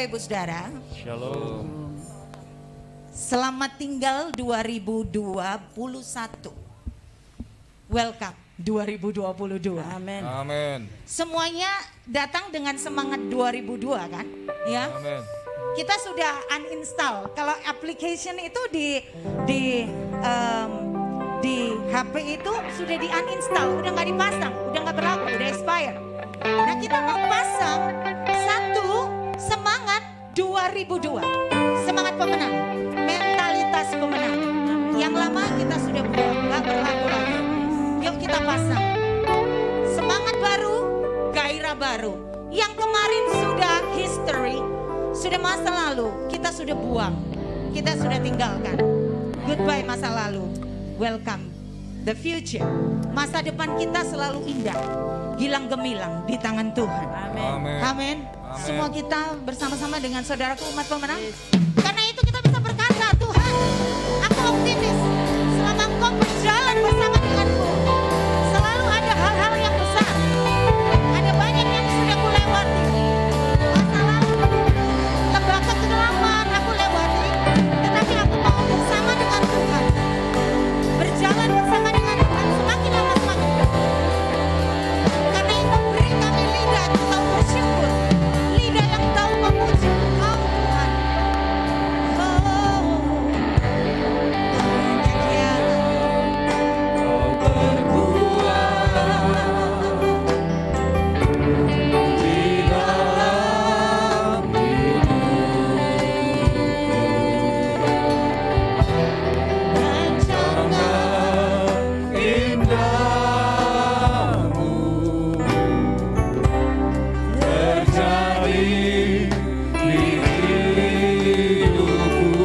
Bapak Ibu Saudara. Shalom. Selamat tinggal 2021. Welcome 2022. Amin. Amin. Semuanya datang dengan semangat 2002 kan? Ya. Amin. Kita sudah uninstall. Kalau application itu di HP itu sudah di uninstall, udah nggak dipasang, udah nggak berlaku, udah expired. Nah kita mau pasang satu semangat 2002, semangat pemenang, mentalitas pemenang. Yang lama kita sudah buang, nggak berlaku lagi. Yuk kita pasang semangat baru, gairah baru. Yang kemarin sudah history, sudah masa lalu, kita sudah buang, kita sudah tinggalkan. Goodbye masa lalu, welcome the future. Masa depan kita selalu indah, gilang gemilang di tangan Tuhan. Amin. Amin. Amin. Amin. Semua kita bersama-sama dengan saudaraku umat pemenang. Karena itu kita bisa berkata, Tuhan, aku optimis. Selama Engkau berjalan bersama denganku, selalu ada hal-hal yang besar. Ada banyak yang sudah aku lewati. Masa lalu, tebakan kegelapan aku lewati. Tetapi aku mau bersama dengan Tuhan. Berjalan bersama dengan Tuhan semakin lama semakin dekat. Karena itu beri kami lidah yang tahu bersyukur, lidah yang tahu memuji Engkau Tuhan. Oh, hanya Dia. Kau berbuat di dalam rancangan indahmu terjadi di hidupku.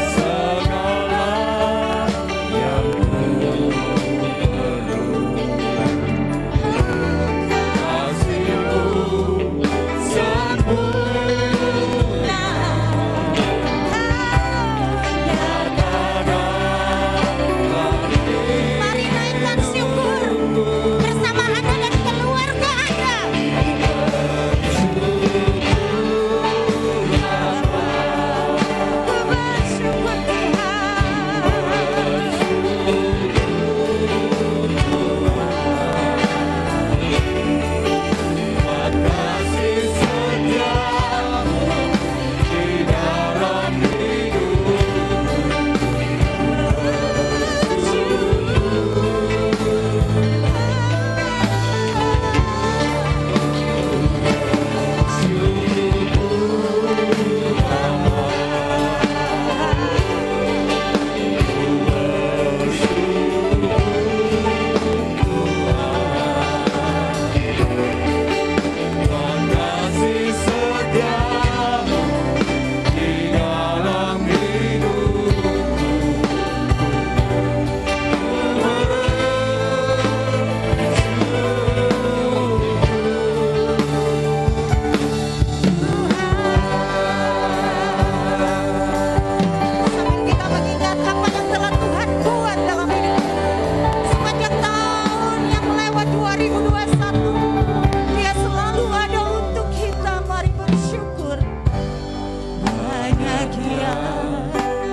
Segala yang ku kasihmu sempurna Mari naikkan syukur bersama Anda dan keluarga Anda. Ku bersyukur kasih setiamu di dalam kasih setiamu di dalam Sambil kita mengingat apa yang telah Tuhan buat dalam hidup sepanjang tahun yang melewat 2021, Dia selalu ada untuk kita. Mari bersyukur. Hanya Dia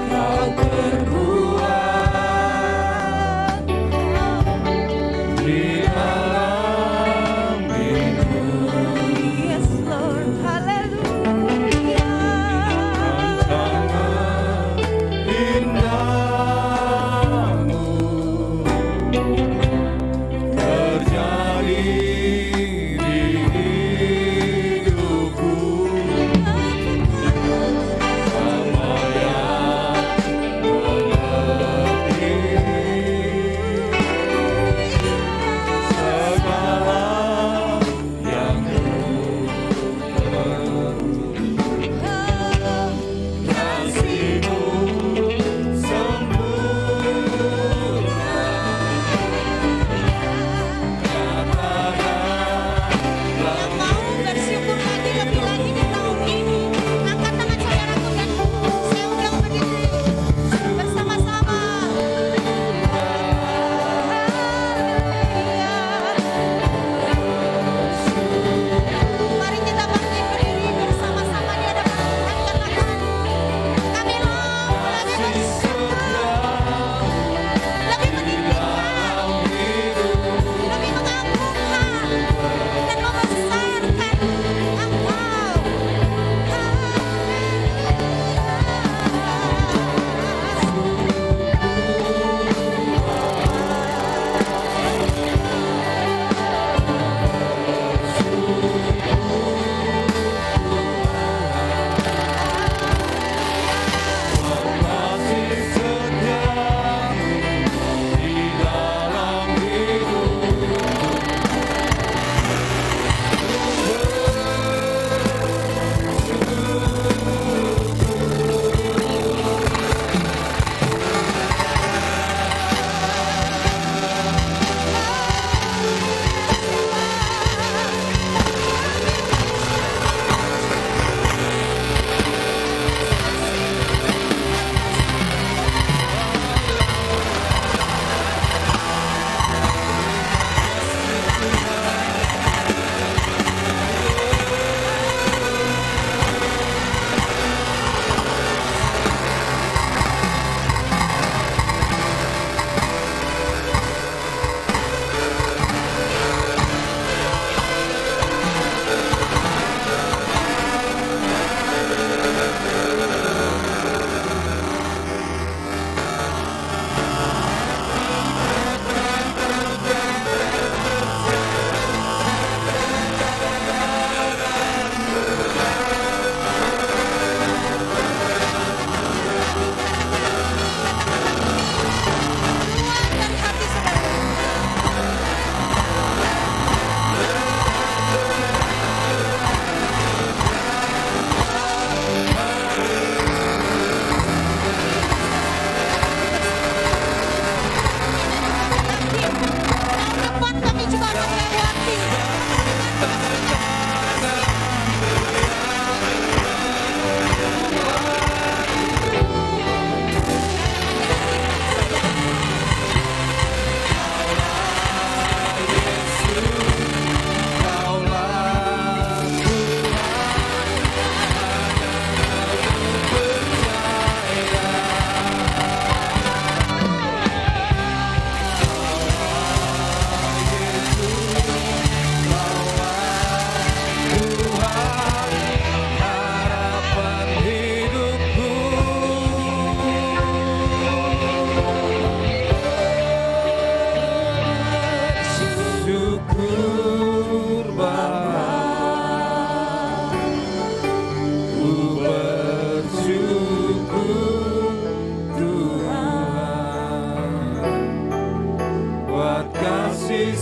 Kau berbuat di dalam Yes Lord, haleluya. rancangan indahmu terjadi di hidupku. Apa yang mengerti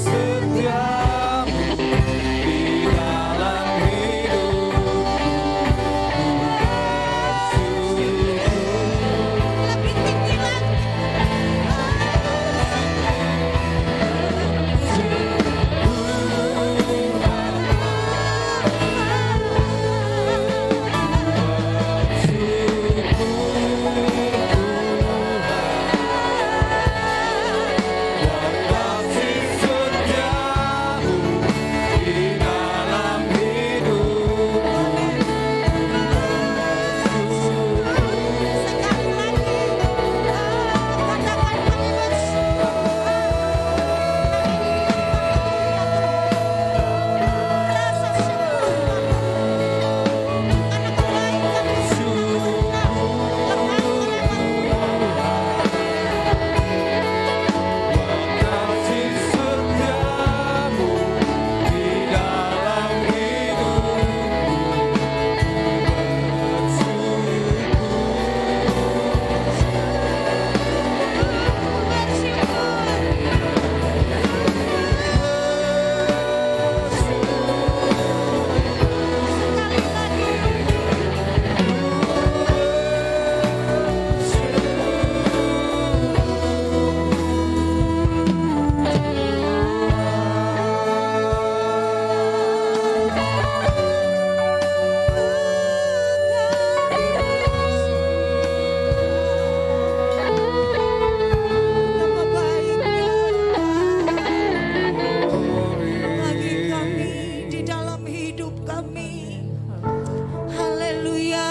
setiamu di dalam hidupku. Lebih tinggi lagi. Kasih setiamu di dalam hidupku. Sekali lagi. Katakan kami bersyukur. Rasa syukur. Karena kebaikan Kasih setiamu di dalam hidupku. Betapa baiknya bagi kami di dalam hidup kami. Haleluya.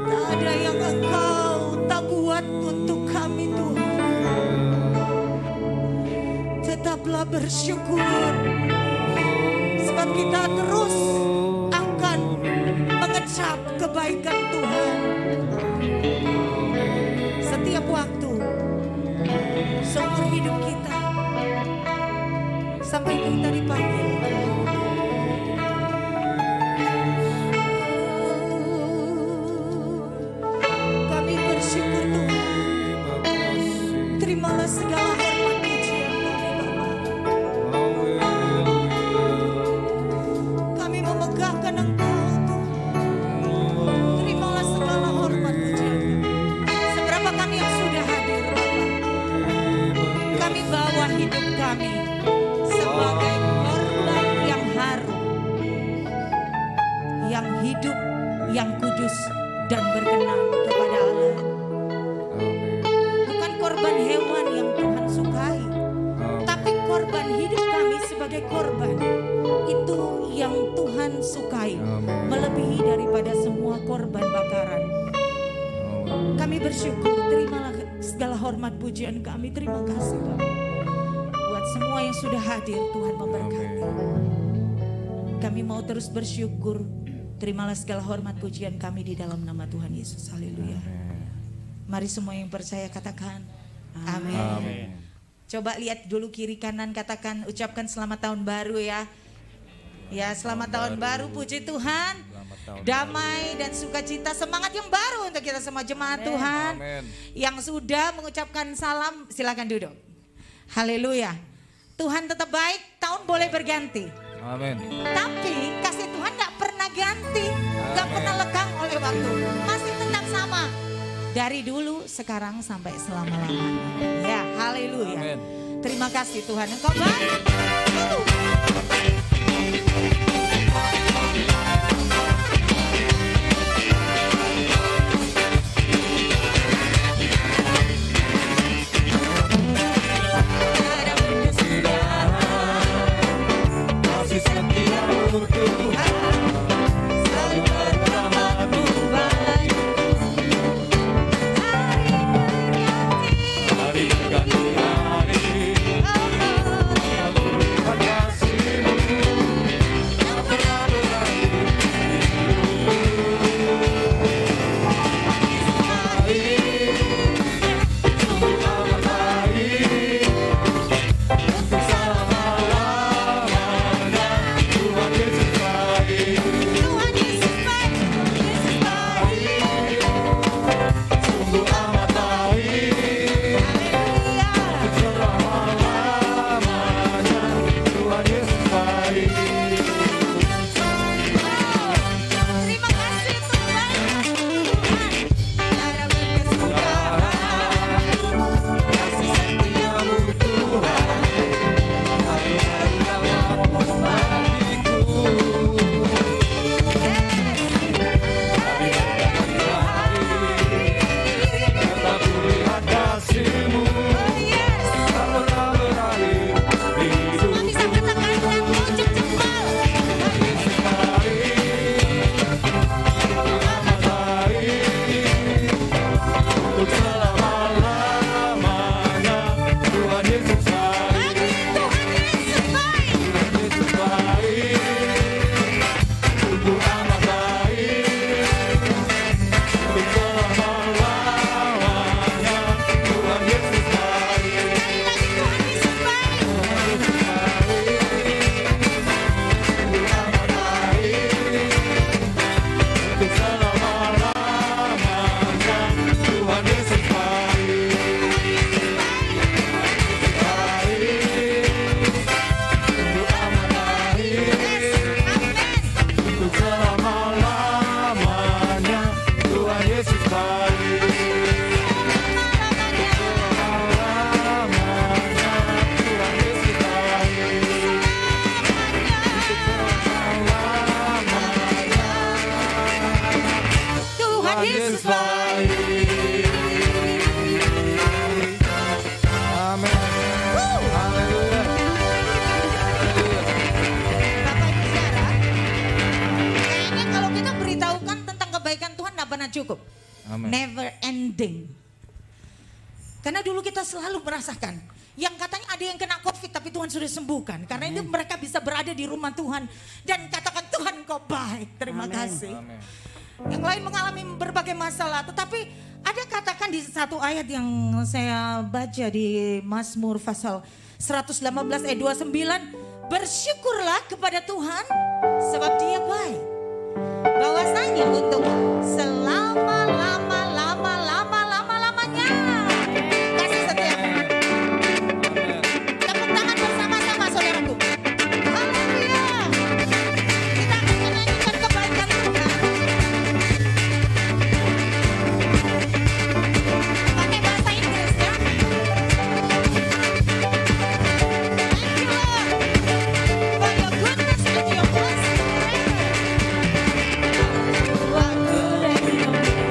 Tak ada yang Engkau tak buat untuk kami Tuhan. Tetaplah bersyukur. Sebab kita terus akan mengecap kebaikan Tuhan. Setiap waktu, seumur hidup kita, sampai kita dipanggil. Kami bersyukur Tuhan. Terimalah segala hormat pujian kami Bapa. Kami memegahkan Engkau Tuhan. Terimalah segala hormat pujian kami. Seberapa kami yang sudah hadir Bapa, kami bawa hidup kami sebagai korban yang harum, yang hidup, yang kudus dan berkenan kepada Allah. Bukan korban hewan yang Tuhan sukai, tapi korban hidup kami sebagai korban itu yang Tuhan sukai, melebihi daripada semua korban bakaran. Kami bersyukur, terimalah segala hormat pujian kami. Terima kasih Bapak. Buat semua yang sudah hadir, Tuhan memberkati. Kami mau terus bersyukur. Terimalah segala hormat pujian kami di dalam nama Tuhan Yesus. Haleluya. Mari semua yang percaya katakan amin. Coba lihat dulu kiri kanan, katakan, ucapkan selamat tahun baru ya. Ya, selamat tahun baru, puji Tuhan. Damai dan sukacita, semangat yang baru untuk kita semua jemaat Tuhan. Yang sudah mengucapkan salam, silakan duduk. Haleluya. Tuhan tetap baik, tahun boleh berganti. Amin. Tapi kasih Tuhan gak pernah ganti, gak pernah lekang oleh waktu. Masih tetap sama. Dari dulu, sekarang sampai selama-lamanya. Ya, haleluya. Amin. Terima kasih Tuhan, Engkau baik. Kasih setiamu Tuhan selalu bersamaku baik. Hari berganti hari, kasih-Mu Amin. Never ending. Karena dulu kita selalu merasakan yang katanya ada yang kena COVID tapi Tuhan sudah sembuhkan. Karena itu mereka bisa berada di rumah Tuhan dan katakan Tuhan kau baik. Terima kasih. Amin. Yang lain mengalami berbagai masalah, tetapi ada katakan di satu ayat yang saya baca di Mazmur pasal 118 ayat 29, bersyukurlah kepada Tuhan sebab Dia baik. Bahwasanya untuk selama-lamanya kasih setianya. Tepuk tangan bersama-sama saudaraku. Haleluya. Kita akan menyanyikan kebaikan Tuhan. Pakai bahasa Inggris ya. Thank you Lord for your goodness and your mercy forever. You are good and your mercy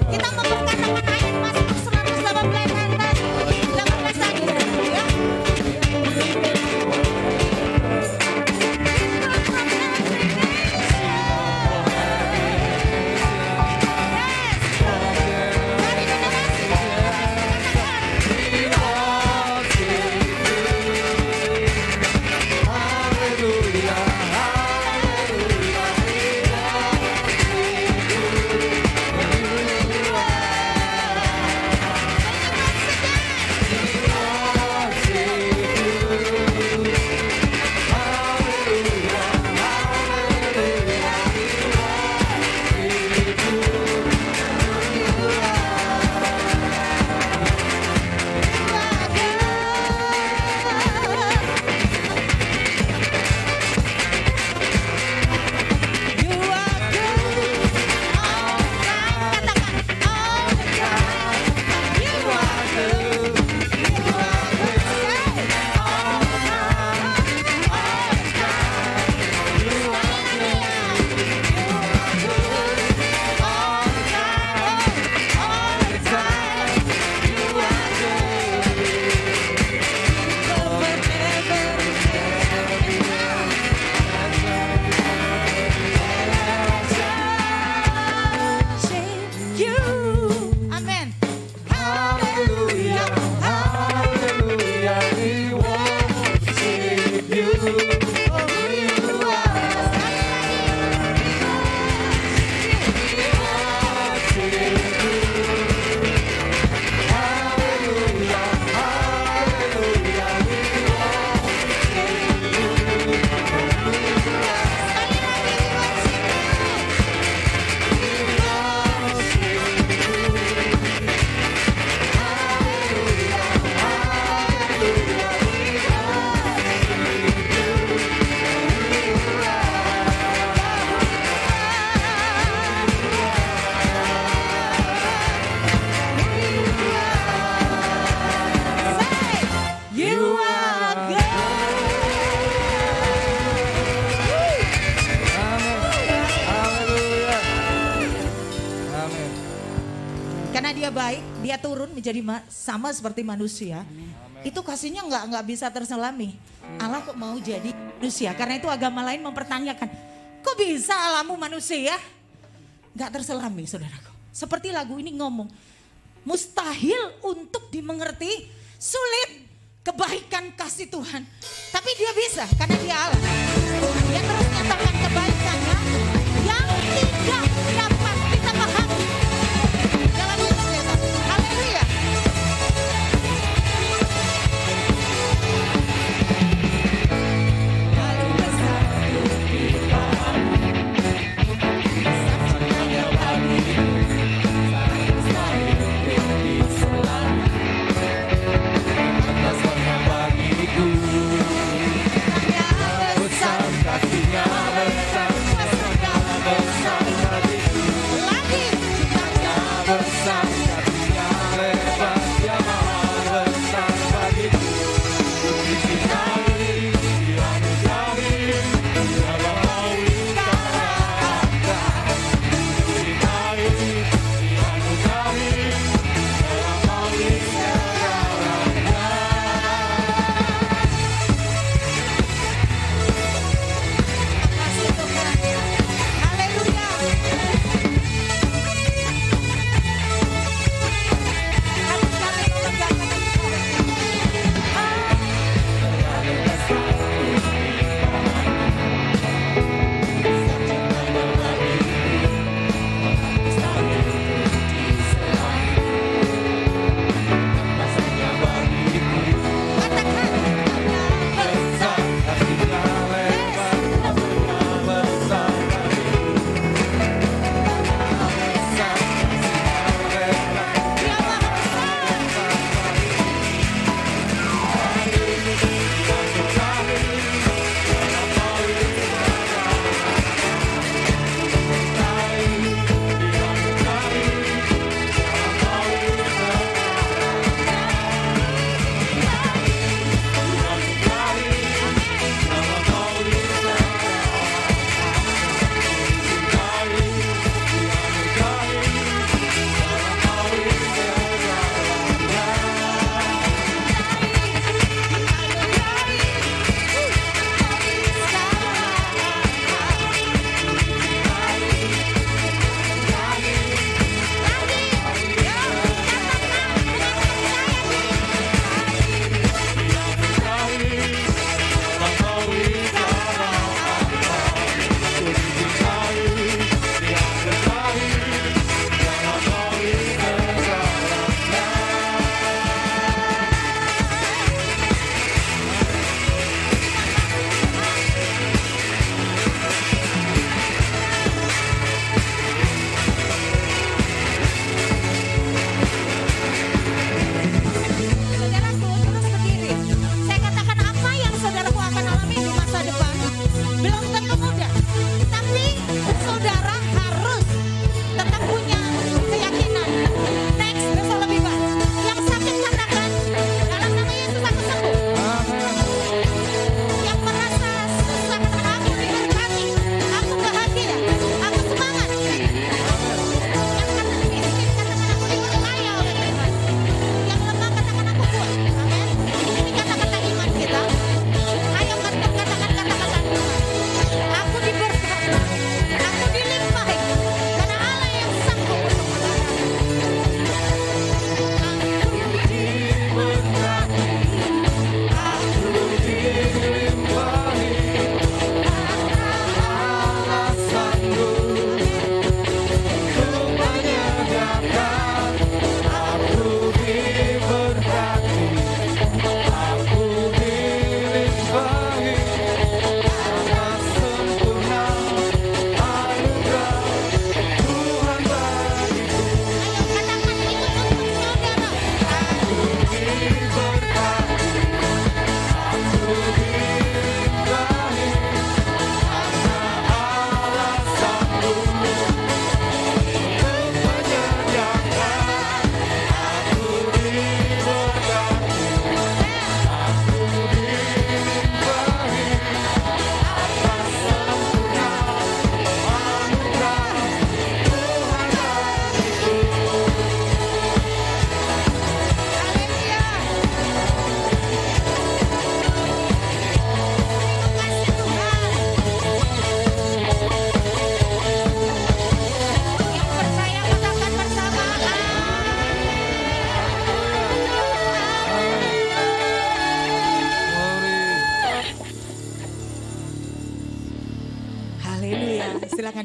Kita memperkatakan ayat Mazmur 118 atas 18 tadi ya. Amen. Haleluya. Hallelujah, we worship you. You are good. Haleluya. Amin. Karena Dia baik, Dia turun menjadi sama seperti manusia. Itu kasihnya nggak bisa terselami. Allah kok mau jadi manusia? Karena itu agama lain mempertanyakan, kok bisa Allahmu manusia? Nggak terselami, saudaraku. Seperti lagu ini ngomong, mustahil untuk dimengerti, sulit kebaikan kasih Tuhan. Tapi dia bisa karena dia Allah. Dia terus nyatakan kebaikannya yang tidak dapat kita pahami dalam hidup kita. Haleluya. Paling besar untuk dipahami, saksinya bagiku, paling besar untuk diselami. Atas warna bagiku, Hanya besar kasihnya besar, segala besar hatiku.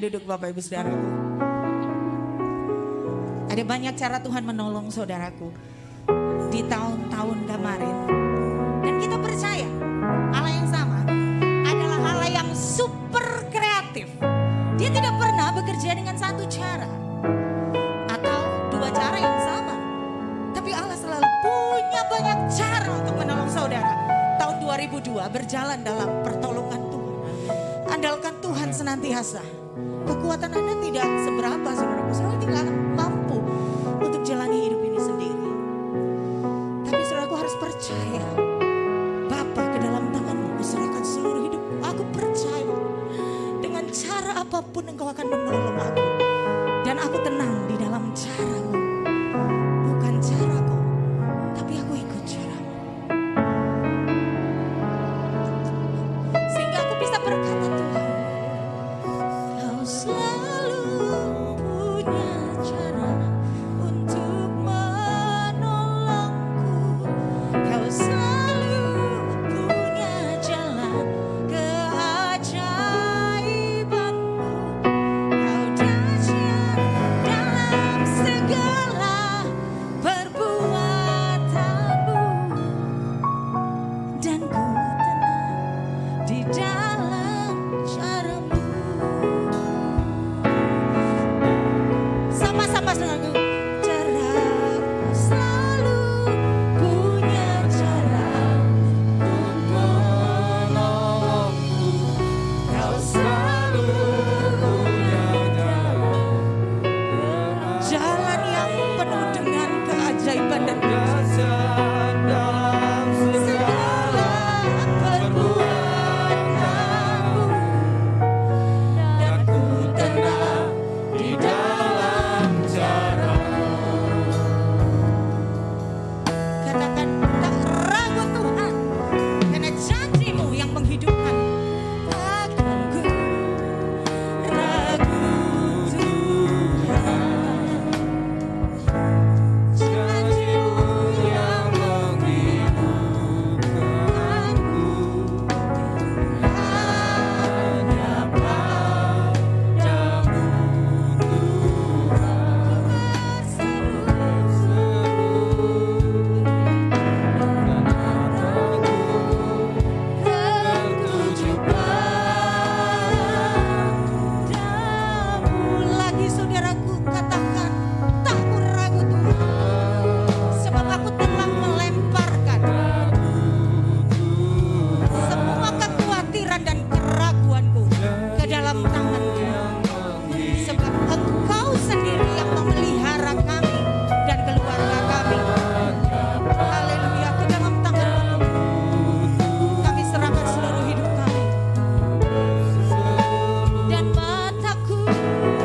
duduk Bapak Ibu Saudaraku. Ada banyak cara Tuhan menolong saudaraku di tahun-tahun kemarin. Dan kita percaya Allah yang sama adalah Allah yang super kreatif. Dia tidak pernah bekerja dengan satu cara atau dua cara yang sama. Tapi Allah selalu punya banyak cara untuk menolong saudara. Tahun 2002 berjalan dalam pertolongan Tuhan. Andalkan Tuhan senantiasa. Kekuatan Anda tidak seberapa, saudaraku. Saudara tidak akan mampu untuk jalani hidup ini sendiri. Tapi saudaraku harus percaya. Bapa, ke dalam tangan-Mu kuserahkan seluruh hidup. Aku percaya dengan cara apapun Engkau akan menolong aku. Dan aku tenang di dalam cara-Mu. Bukan caraku, tapi aku ikut cara-Mu. Sehingga aku bisa berkata, Tuhan, Kau selalu punya cara untuk menolongku. Kau selalu punya jalan keajaiban-Mu. Kau dahsyat dalam segala perbuatan-Mu. Dan ku tenang di dalam cara-Mu. Sama-sama saudaraku. Cara-Mu selalu punya cara untuk menolongku. Kau selalu punya jalan yang penuh dengan keajaiban dan Dahsyat dalam segala perbuatan-Mu. Dan ku tenang di dalam cara-Mu. katakan tak ragu Tuhan, karena janji-Mu yang menghidupkan. Takkan ku ragu Tuhan, Janji-Mu yang menghidupkanku. Hanya padamu tertuju padamu. Lagi saudaraku, katakan tak ku ragu Tuhan, sebab aku telah melemparkan semua kekhawatiran dan keraguanku ke dalam tangan-Mu. Sebab Engkau sendiri yang memelihara kami dan keluarga kami. Haleluya, ke dalam tangan-Mu kami serahkan seluruh hidup kami. Dan mataku tertuju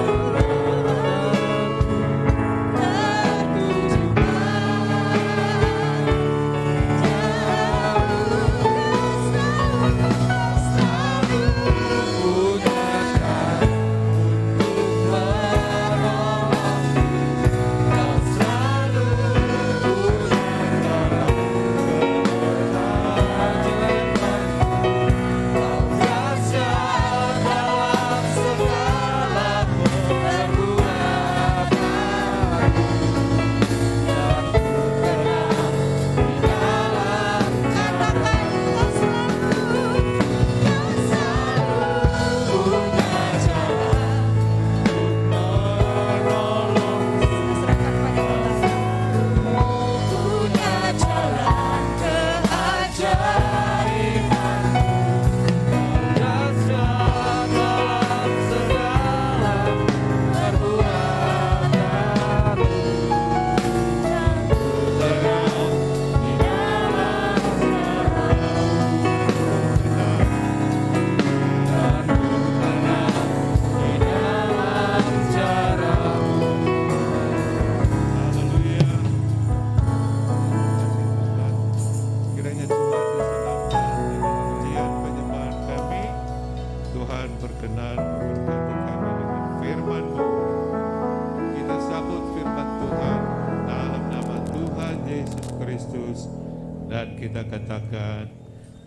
dan kita katakan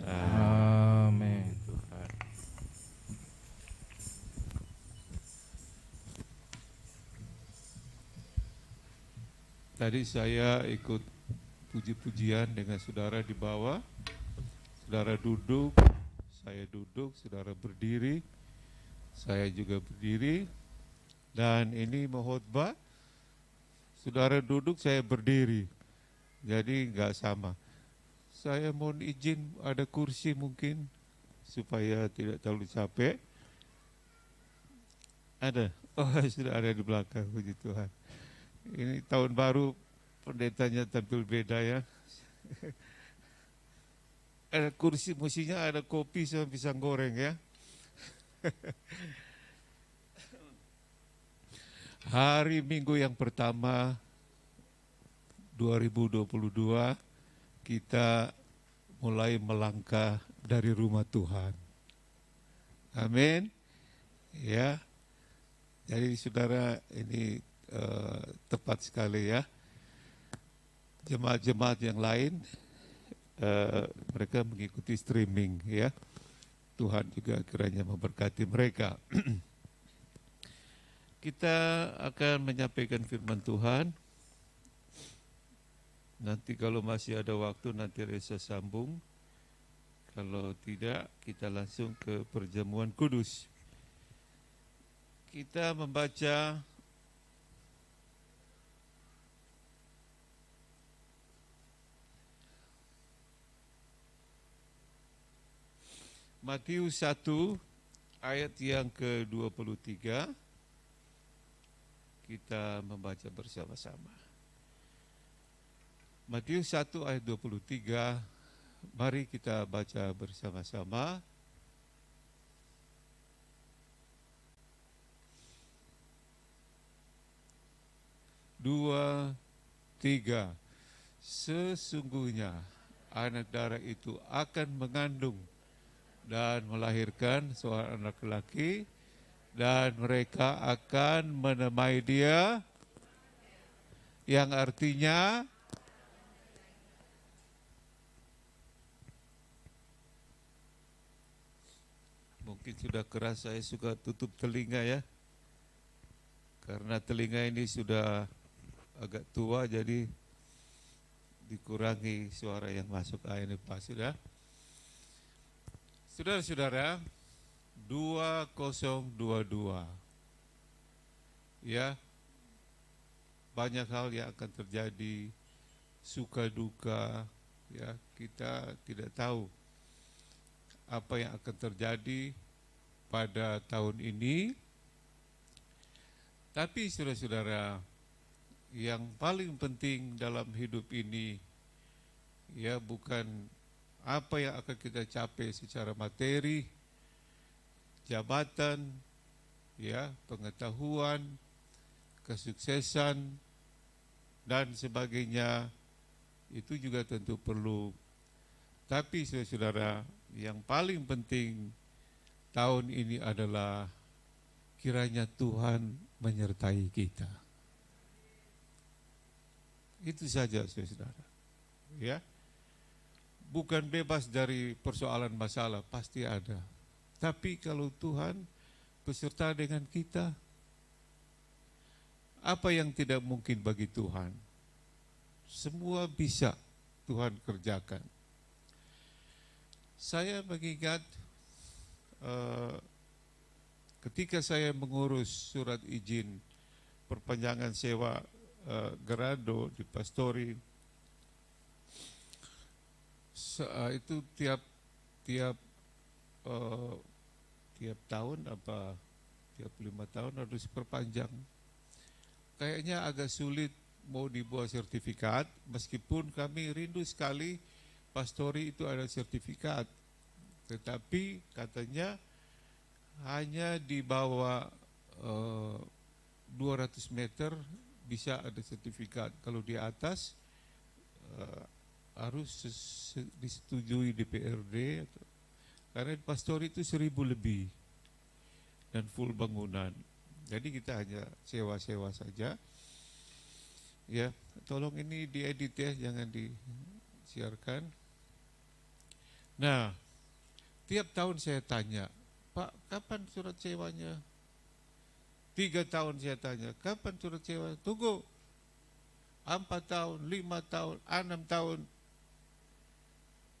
Amin. Tuhan. Tadi saya ikut puji-pujian dengan saudara di bawah. Saudara duduk, saya duduk, saudara berdiri, saya juga berdiri. Dan ini mau khotbah, saudara duduk, saya berdiri. Jadi enggak sama. Saya mohon izin ada kursi mungkin supaya tidak terlalu capek. Ada? Oh, sudah ada di belakang, puji Tuhan. Ini tahun baru, pendetanya tampil beda ya. Ada kursi, mestinya ada kopi sama pisang goreng ya. Hari Minggu yang pertama 2022 kita mulai melangkah dari rumah Tuhan. Amin. Ya. Jadi saudara, ini tepat sekali ya. Jemaat-jemaat yang lain mereka mengikuti streaming ya. Tuhan juga kiranya memberkati mereka. Kita akan menyampaikan firman Tuhan. Nanti kalau masih ada waktu nanti Reza sambung. Kalau tidak kita langsung ke perjamuan kudus. Kita membaca Matius 1 ayat yang ke-23. Kita membaca bersama-sama. Matius 1 ayat 23. Mari kita baca bersama-sama. 2, 3. Sesungguhnya anak darah itu akan mengandung dan melahirkan seorang anak lelaki, dan mereka akan menamai dia, yang artinya mungkin sudah keras, saya suka tutup telinga ya, karena telinga ini sudah agak tua, jadi dikurangi suara yang masuk. Ini pas sudah. Saudara-saudara, 2022 ya, banyak hal yang akan terjadi, suka duka ya, kita tidak tahu apa yang akan terjadi pada tahun ini. Tapi saudara-saudara, yang paling penting dalam hidup ini ya bukan apa yang akan kita capai secara materi, jabatan, ya, pengetahuan, kesuksesan, dan sebagainya. Itu juga tentu perlu. Tapi saudara-saudara, yang paling penting tahun ini adalah kiranya Tuhan menyertai kita. Itu saja saudara. Ya. Bukan bebas dari persoalan masalah, pasti ada. Tapi kalau Tuhan beserta dengan kita, apa yang tidak mungkin bagi Tuhan? Semua bisa Tuhan kerjakan. Saya mengingat ketika saya mengurus surat izin perpanjangan sewa Gerado di Pastori, itu tiap tahun apa tiap 5 tahun harus perpanjang. Kayaknya agak sulit mau dibuat sertifikat, meskipun kami rindu sekali Pastori itu ada sertifikat, tetapi katanya hanya di bawah 200 meter bisa ada sertifikat. Kalau di atas harus disetujui DPRD, karena Pastori itu 1000 lebih dan full bangunan. Jadi kita hanya sewa-sewa saja. Ya, tolong ini diedit ya, jangan disiarkan. Nah, tiap tahun saya tanya, Pak, kapan surat sewanya? 3 tahun saya tanya, kapan surat sewa? Tunggu, 4 tahun, 5 tahun, 6 tahun.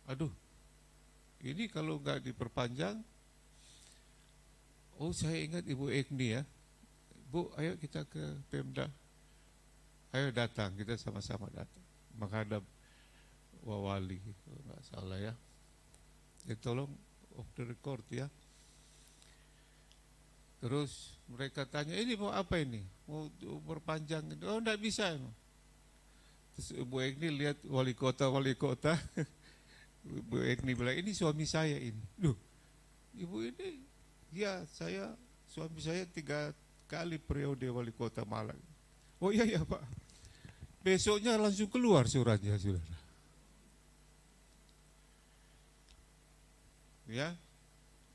Aduh, ini kalau nggak diperpanjang, oh saya ingat Ibu Egni ya, Bu ayo kita ke Pemda, ayo datang, kita sama-sama datang, menghadap Wawali, kalau nggak salah ya. Tolong off the record ya. Terus mereka tanya, ini mau apa ini? Mau perpanjang? Oh enggak bisa. Terus Ibu Egni lihat wali kota. Ibu Egni bilang, ini suami saya ini. Duh, Ibu ini, ya suami saya 3 kali periode wali kota Malang. Oh iya ya Pak. Besoknya langsung keluar suratnya, saudara. Ya,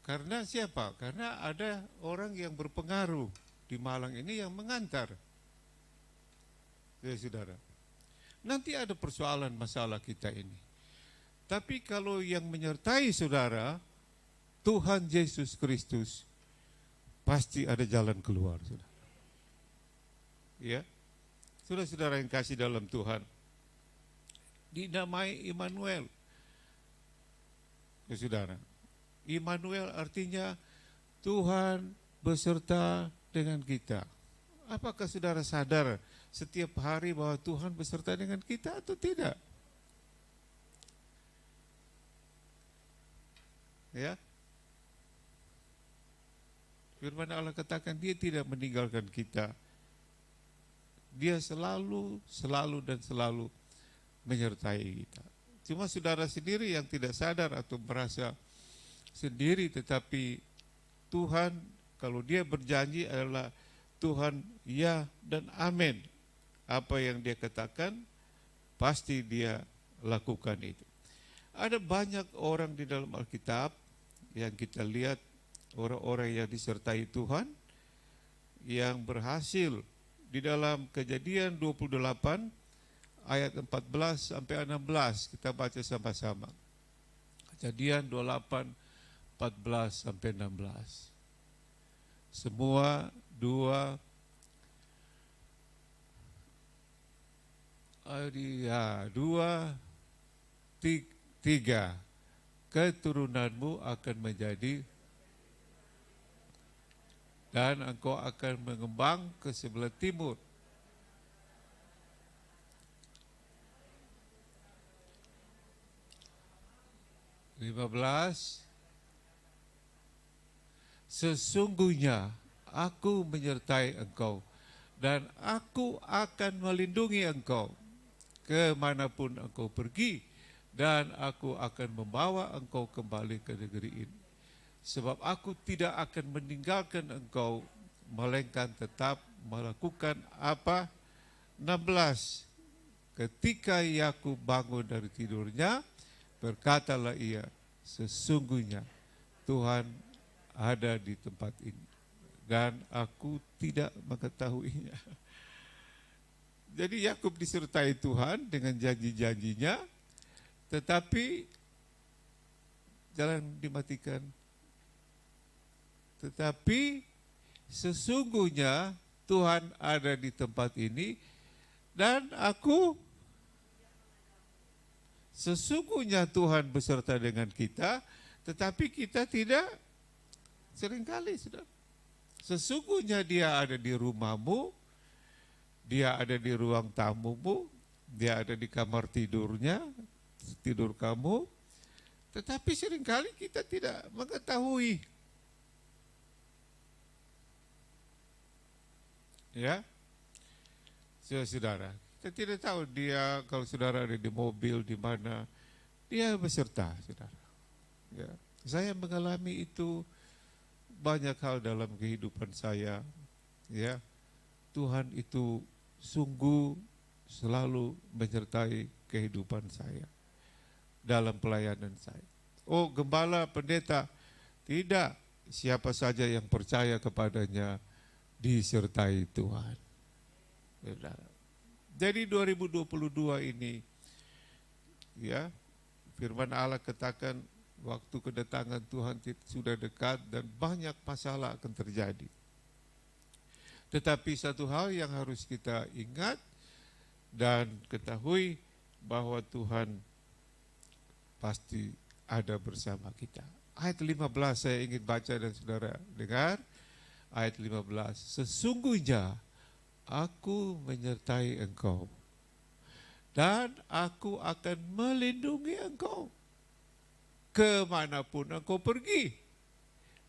karena siapa? Karena ada orang yang berpengaruh di Malang ini yang mengantar. Ya saudara. Nanti ada persoalan masalah kita ini. Tapi kalau yang menyertai saudara, Tuhan Yesus Kristus, pasti ada jalan keluar, saudara. Ya, saudara-saudara yang kasih dalam Tuhan, dinamai Immanuel. Ya saudara, Immanuel artinya Tuhan beserta dengan kita. Apakah saudara sadar setiap hari bahwa Tuhan beserta dengan kita atau tidak? Ya. Firman Allah katakan dia tidak meninggalkan kita. Dia selalu menyertai kita. Cuma saudara sendiri yang tidak sadar atau merasa sendiri, tetapi Tuhan kalau dia berjanji adalah Tuhan ya dan amin. Apa yang dia katakan pasti dia lakukan itu. Ada banyak orang di dalam Alkitab yang kita lihat, orang-orang yang disertai Tuhan yang berhasil. Di dalam Kejadian 28 ayat 14 sampai 16 kita baca sama-sama. Kejadian 28 14 sampai 16. Semua 2 3 keturunanmu akan menjadi dan engkau akan mengembang ke sebelah timur. Sesungguhnya aku menyertai engkau dan aku akan melindungi engkau kemanapun engkau pergi, dan aku akan membawa engkau kembali ke negeri ini. Sebab aku tidak akan meninggalkan engkau, melainkan tetap melakukan apa? 16. Ketika Yakub bangun dari tidurnya, berkatalah ia, sesungguhnya Tuhan ada di tempat ini dan aku tidak mengetahuinya. Jadi Yakub disertai Tuhan dengan janji-janjinya, tetapi jangan dimatikan. Tetapi sesungguhnya Tuhan ada di tempat ini dan aku, sesungguhnya Tuhan beserta dengan kita, tetapi kita tidak. Seringkali sudah. Sesungguhnya dia ada di rumahmu, dia ada di ruang tamumu, dia ada di kamar tidurnya, tidur kamu, tetapi seringkali kita tidak mengetahui. Ya, saudara, kita tidak tahu dia kalau saudara ada di mobil di mana dia beserta, saudara. Ya, saya mengalami itu banyak hal dalam kehidupan saya. Ya, Tuhan itu sungguh selalu menyertai kehidupan saya dalam pelayanan saya. Oh, gembala, pendeta, tidak, siapa saja yang percaya kepadanya disertai Tuhan. Jadi 2022 ini, ya, firman Allah katakan waktu kedatangan Tuhan sudah dekat dan banyak masalah akan terjadi. Tetapi satu hal yang harus kita ingat, dan ketahui bahwa Tuhan pasti ada bersama kita. Ayat 15 saya ingin baca dan saudara dengar. Ayat 15, sesungguhnya aku menyertai engkau dan aku akan melindungi engkau kemanapun engkau pergi,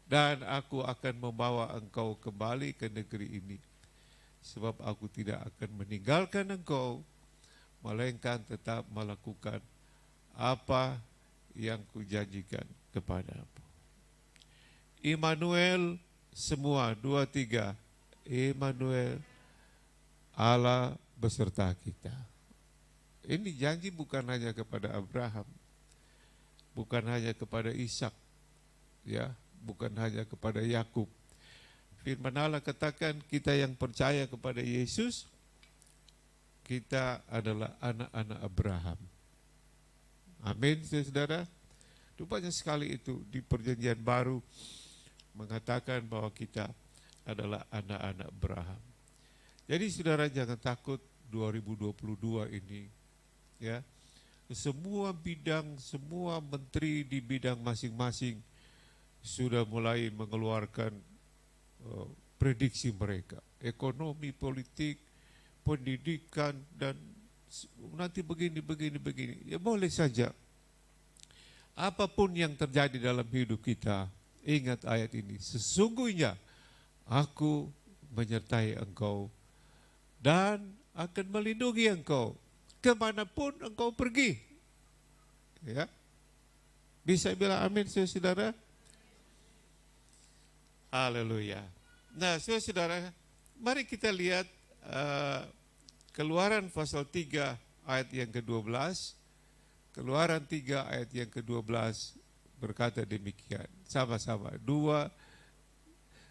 dan aku akan membawa engkau kembali ke negeri ini, sebab aku tidak akan meninggalkan engkau, melainkan tetap melakukan apa yang kujanjikan kepadamu. Immanuel, semua 2-3, Immanuel, Allah beserta kita. Ini janji bukan hanya kepada Abraham, bukan hanya kepada Ishak, ya, bukan hanya kepada Yakub. Firman Allah katakan kita yang percaya kepada Yesus, kita adalah anak-anak Abraham. Amin, saudara. Rupanya sekali itu di perjanjian baru mengatakan bahwa kita adalah anak-anak Abraham. Jadi saudara jangan takut 2022 ini, ya. Semua bidang, semua menteri di bidang masing-masing sudah mulai mengeluarkan prediksi mereka. Ekonomi, politik, pendidikan, dan nanti begini. Ya boleh saja. Apapun yang terjadi dalam hidup kita, ingat ayat ini. Sesungguhnya aku menyertai engkau dan akan melindungi engkau kemanapun engkau pergi. Ya, bisa bilang amin, saudara. Haleluya. Nah, saudara, mari kita lihat Keluaran pasal 3 ayat yang ke-12. Keluaran 3 ayat yang ke-12 berkata demikian. Sama-sama.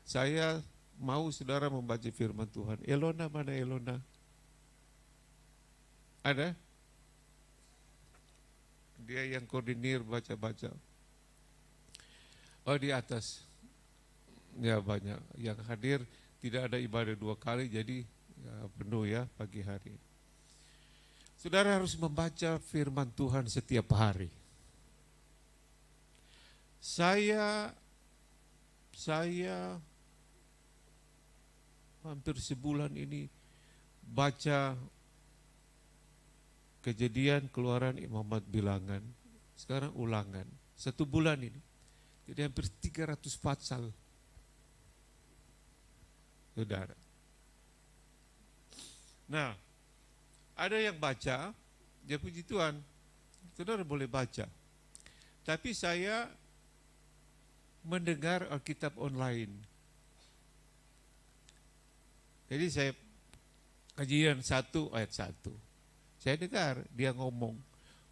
Saya mau saudara membaca firman Tuhan. Elona, mana Elona? Ada? Dia yang koordinir baca-baca. Oh, di atas. Ya, banyak. Yang hadir tidak ada ibadah 2 kali, jadi ya, penuh ya pagi hari. Saudara harus membaca firman Tuhan setiap hari. Saya hampir sebulan ini baca Kejadian, Keluaran, Imamat, Bilangan, sekarang Ulangan. 1 bulan ini. Jadi hampir 300 pasal. Saudara. Nah, ada yang baca, ya puji Tuhan, saudara boleh baca. Tapi saya mendengar Alkitab online. Jadi saya Kejadian 1 ayat 1. Saya dengar dia ngomong,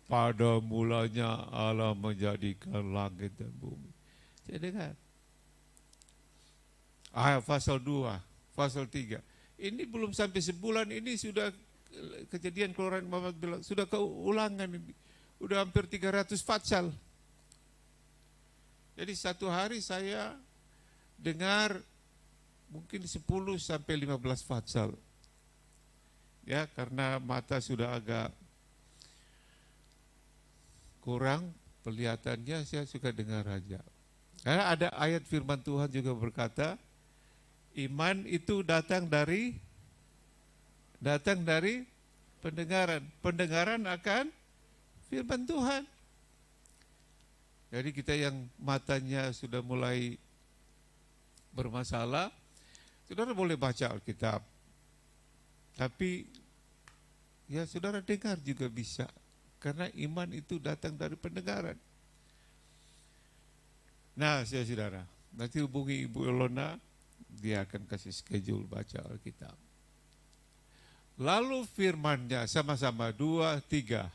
pada mulanya Allah menjadikan langit dan bumi. Saya dengar. Pasal 2, pasal 3. Ini belum sampai sebulan, ini sudah Kejadian, Keluaran, Muhammad bilang, sudah keulangan ini. Udah hampir 300 pasal. Jadi satu hari saya dengar mungkin 10 sampai 15 pasal. Ya, karena mata sudah agak kurang penglihatannya, saya suka dengar aja. Karena ada ayat firman Tuhan juga berkata, iman itu datang dari pendengaran. Pendengaran akan firman Tuhan. Jadi kita yang matanya sudah mulai bermasalah, saudara boleh baca Alkitab. Tapi ya saudara dengar juga bisa. Karena iman itu datang dari pendengaran. Nah, saudara, nanti hubungi Ibu Elona, dia akan kasih schedule baca Alkitab. Lalu firman-Nya, sama-sama 2, 3.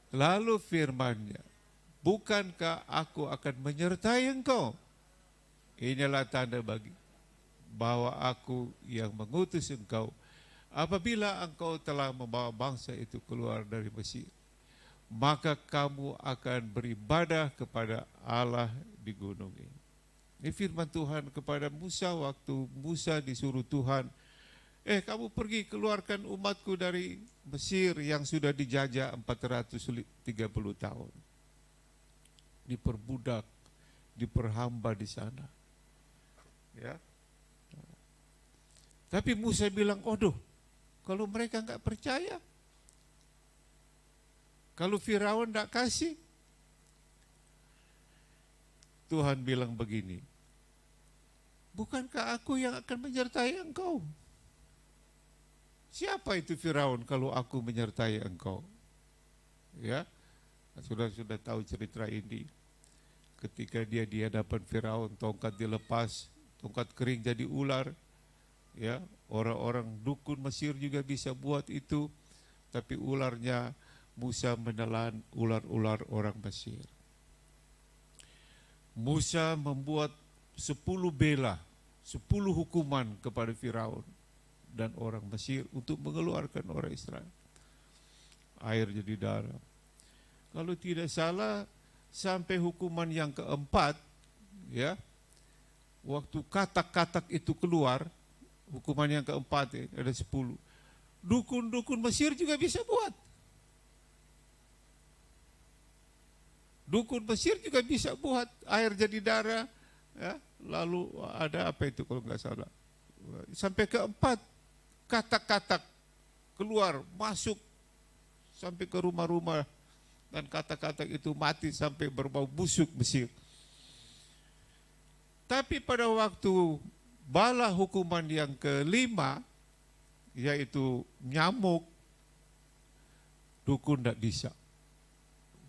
Lalu firman-Nya, bukankah aku akan menyertai engkau? Inilah tanda bagi bahwa aku yang mengutus engkau apabila engkau telah membawa bangsa itu keluar dari Mesir. Maka kamu akan beribadah kepada Allah di gunung ini. Ini firman Tuhan kepada Musa waktu Musa disuruh Tuhan Kamu pergi keluarkan umatku dari Mesir yang sudah dijajah 430 tahun. Diperbudak, diperhamba di sana. Ya. Tapi Musa bilang, "Aduh, kalau mereka nggak percaya, kalau Firaun nggak kasih." Tuhan bilang begini, "Bukankah aku yang akan menyertai engkau? Siapa itu Firaun kalau aku menyertai engkau?" Ya, sudah tahu cerita ini. Ketika dia di hadapan Firaun, tongkat dilepas, tongkat kering jadi ular. Ya, orang-orang dukun Mesir juga bisa buat itu, tapi ularnya Musa menelan ular-ular orang Mesir. Musa membuat 10 bela, 10 hukuman kepada Firaun dan orang Mesir untuk mengeluarkan orang Israel. Air jadi darah. Kalau tidak salah, sampai hukuman yang keempat, ya, waktu katak-katak itu keluar, hukuman yang keempat, ada 10. Dukun-dukun Mesir juga bisa buat. Dukun Mesir juga bisa buat air jadi darah, ya. Lalu ada apa itu kalau nggak salah, sampai keempat, katak-katak keluar, masuk sampai ke rumah-rumah, dan katak-katak itu mati sampai berbau busuk Mesir. Tapi pada waktu bala hukuman yang kelima, yaitu nyamuk, dukun tidak bisa.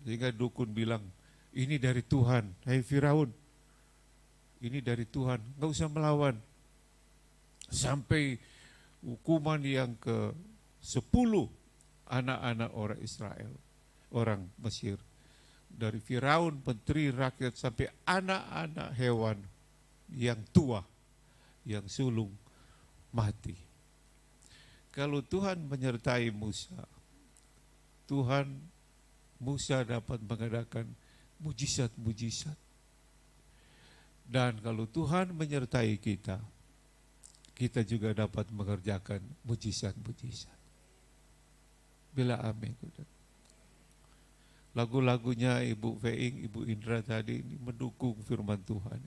Sehingga dukun bilang, "Ini dari Tuhan, hai Firaun, ini dari Tuhan, nggak usah melawan." Sampai hukuman yang ke-10, anak-anak orang Israel, orang Mesir, dari Firaun, menteri rakyat, sampai anak-anak hewan yang tua, yang sulung, mati. Kalau Tuhan menyertai Musa dapat mengadakan mujizat-mujizat. Dan kalau Tuhan menyertai kita, kita juga dapat mengerjakan mujizat-mujizat. Bila amin. Lagu-lagunya Ibu Feing, Ibu Indra tadi ini mendukung firman Tuhan.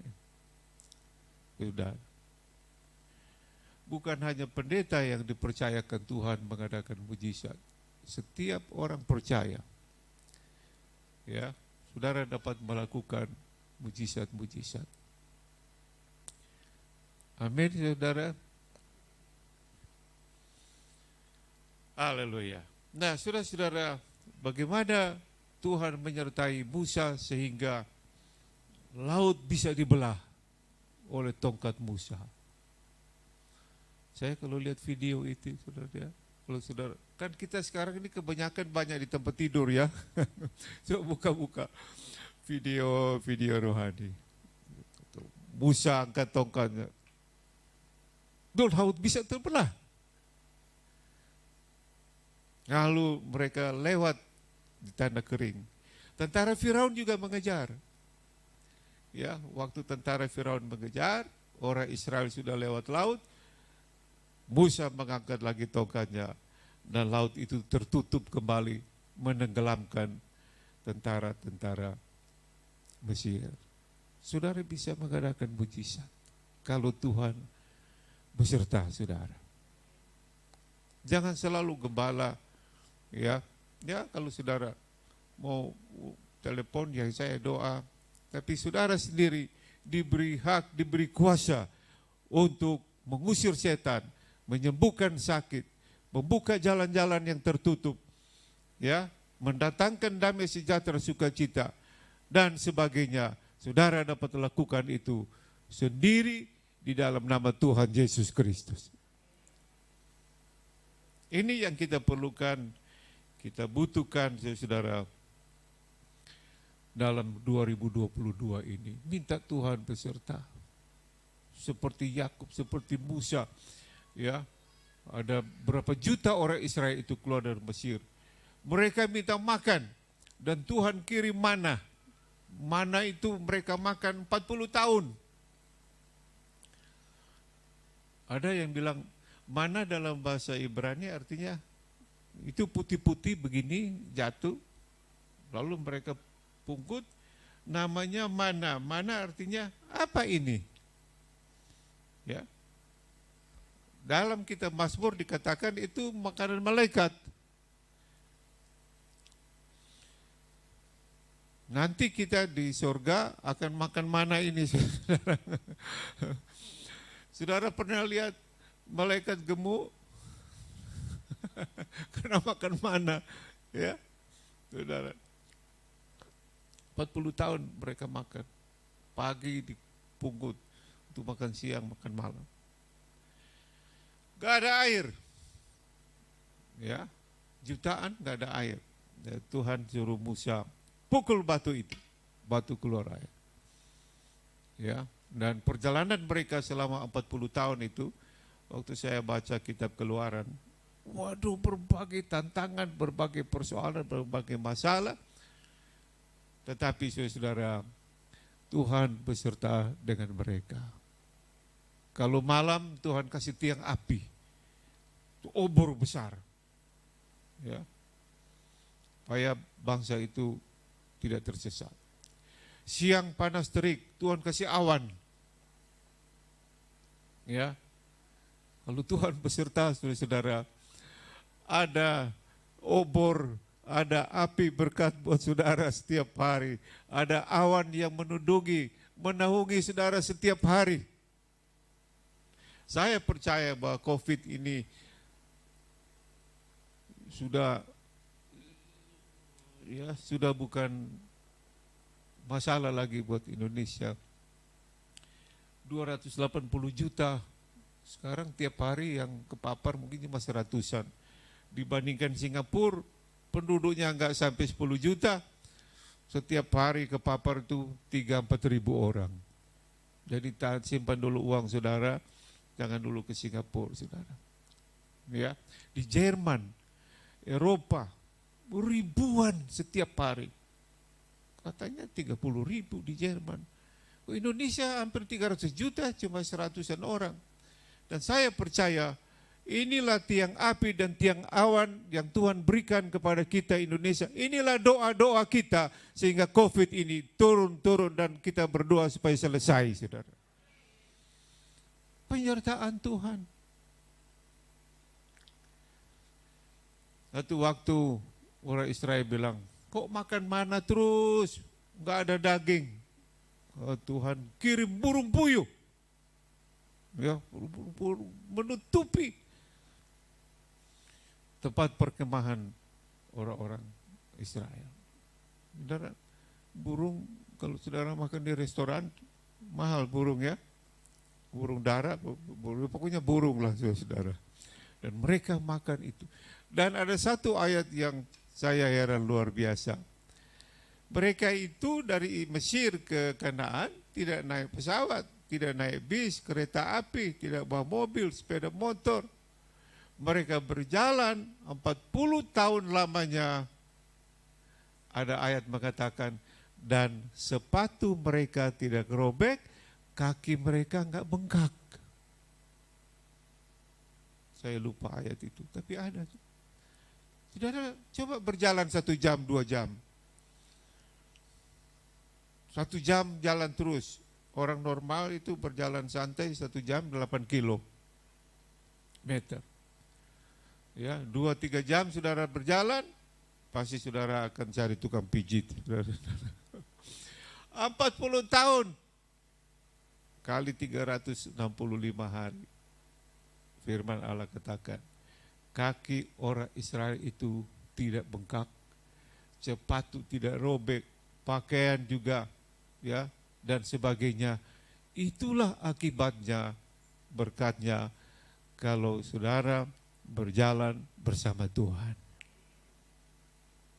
Sudah. Bukan hanya pendeta yang dipercayakan Tuhan mengadakan mujizat. Setiap orang percaya, ya, saudara dapat melakukan mujizat-mujizat. Amin, saudara. Haleluya. Nah, saudara-saudara, bagaimana Tuhan menyertai Musa sehingga laut bisa dibelah oleh tongkat Musa. Saya kalau lihat video itu, saudara, kalau saudara, kan kita sekarang ini kebanyakan banyak di tempat tidur, ya. Coba buka-buka video rohani. Musa angkat tongkatnya, laut bisa terbelah. Lalu mereka lewat di tanah kering. Tentara Firaun juga mengejar. Ya, waktu tentara Firaun mengejar, orang Israel sudah lewat laut, Musa mengangkat lagi tongkatnya, dan laut itu tertutup kembali, menenggelamkan tentara-tentara Mesir. Saudara bisa mengadakan mujizat kalau Tuhan beserta saudara. Jangan selalu gembala, ya kalau saudara mau telepon, ya saya doa, tapi saudara sendiri diberi hak, diberi kuasa untuk mengusir setan, menyembuhkan sakit, membuka jalan-jalan yang tertutup, ya, mendatangkan damai sejahtera, sukacita, dan sebagainya. Saudara dapat lakukan itu sendiri di dalam nama Tuhan Yesus Kristus. Ini yang kita perlukan, kita butuhkan, saudara, dalam 2022 ini. Minta Tuhan beserta. Seperti Yakub, seperti Musa, ya. Ada berapa juta orang Israel itu keluar dari Mesir. Mereka minta makan dan Tuhan kirim mana. Mana itu mereka makan 40 tahun. Ada yang bilang Mana dalam bahasa Ibrani artinya itu putih-putih begini jatuh, lalu mereka pungkut, namanya mana. Mana artinya apa ini? Ya. Dalam kitab Mazmur dikatakan itu makanan malaikat. Nanti kita di surga akan makan mana ini, saudara. Saudara pernah lihat malaikat gemuk? Karena makan mana, ya, saudara. 40 tahun mereka makan, pagi dipungut untuk makan siang, makan malam. Gak ada air, ya, jutaan gak ada air. Ya, Tuhan suruh Musa pukul batu itu, batu keluar air. Ya, dan perjalanan mereka selama 40 tahun itu, waktu saya baca kitab Keluaran, waduh, berbagai tantangan, berbagai persoalan, berbagai masalah. Tetapi saudara, Tuhan beserta dengan mereka. Kalau malam Tuhan kasih tiang api, itu obor besar, ya, supaya bangsa itu tidak tersesat. Siang panas terik, Tuhan kasih awan, ya. Kalau Tuhan beserta, saudara, ada obor, ada api berkat buat saudara setiap hari. Ada awan yang menaungi saudara setiap hari. Saya percaya bahwa COVID ini sudah bukan masalah lagi buat Indonesia. 280 juta sekarang tiap hari yang kepapar mungkin cuma 100-an. Dibandingkan Singapura, penduduknya enggak sampai 10 juta, setiap hari kepapar itu 3-4 ribu orang. Jadi simpan dulu uang saudara, jangan dulu ke Singapura saudara. Ya, di Jerman, Eropa, ribuan setiap hari. Katanya 30 ribu di Jerman. Indonesia hampir 300 juta, cuma 100-an orang. Dan saya percaya inilah tiang api dan tiang awan yang Tuhan berikan kepada kita Indonesia. Inilah doa-doa kita sehingga COVID ini turun-turun dan kita berdoa supaya selesai, saudara. Penyertaan Tuhan. Satu waktu orang Israel bilang, kok makan mana terus, nggak ada daging. Oh, Tuhan kirim burung puyuh, ya, burung menutupi tempat perkemahan orang-orang Israel. Saudara, burung kalau saudara makan di restoran mahal burung, ya, burung dara, pokoknya burung lah saudara. Dan mereka makan itu. Dan ada satu ayat yang saya heran luar biasa. Mereka itu dari Mesir ke Kanaan tidak naik pesawat, tidak naik bis, kereta api, tidak bawa mobil, sepeda motor. Mereka berjalan 40 tahun lamanya. Ada ayat mengatakan, dan sepatu mereka tidak robek, kaki mereka enggak bengkak. Saya lupa ayat itu, tapi ada. Saudara, coba berjalan 1 jam, 2 jam. 1 jam jalan terus. Orang normal itu berjalan santai 1 jam 8 kilometer. Ya, 2-3 jam saudara berjalan, pasti saudara akan cari tukang pijit. 40 tahun kali 365 hari. Firman Allah katakan, kaki orang Israel itu tidak bengkak, sepatu tidak robek, pakaian juga, ya, dan sebagainya. Itulah akibatnya, berkatnya kalau saudara berjalan bersama Tuhan.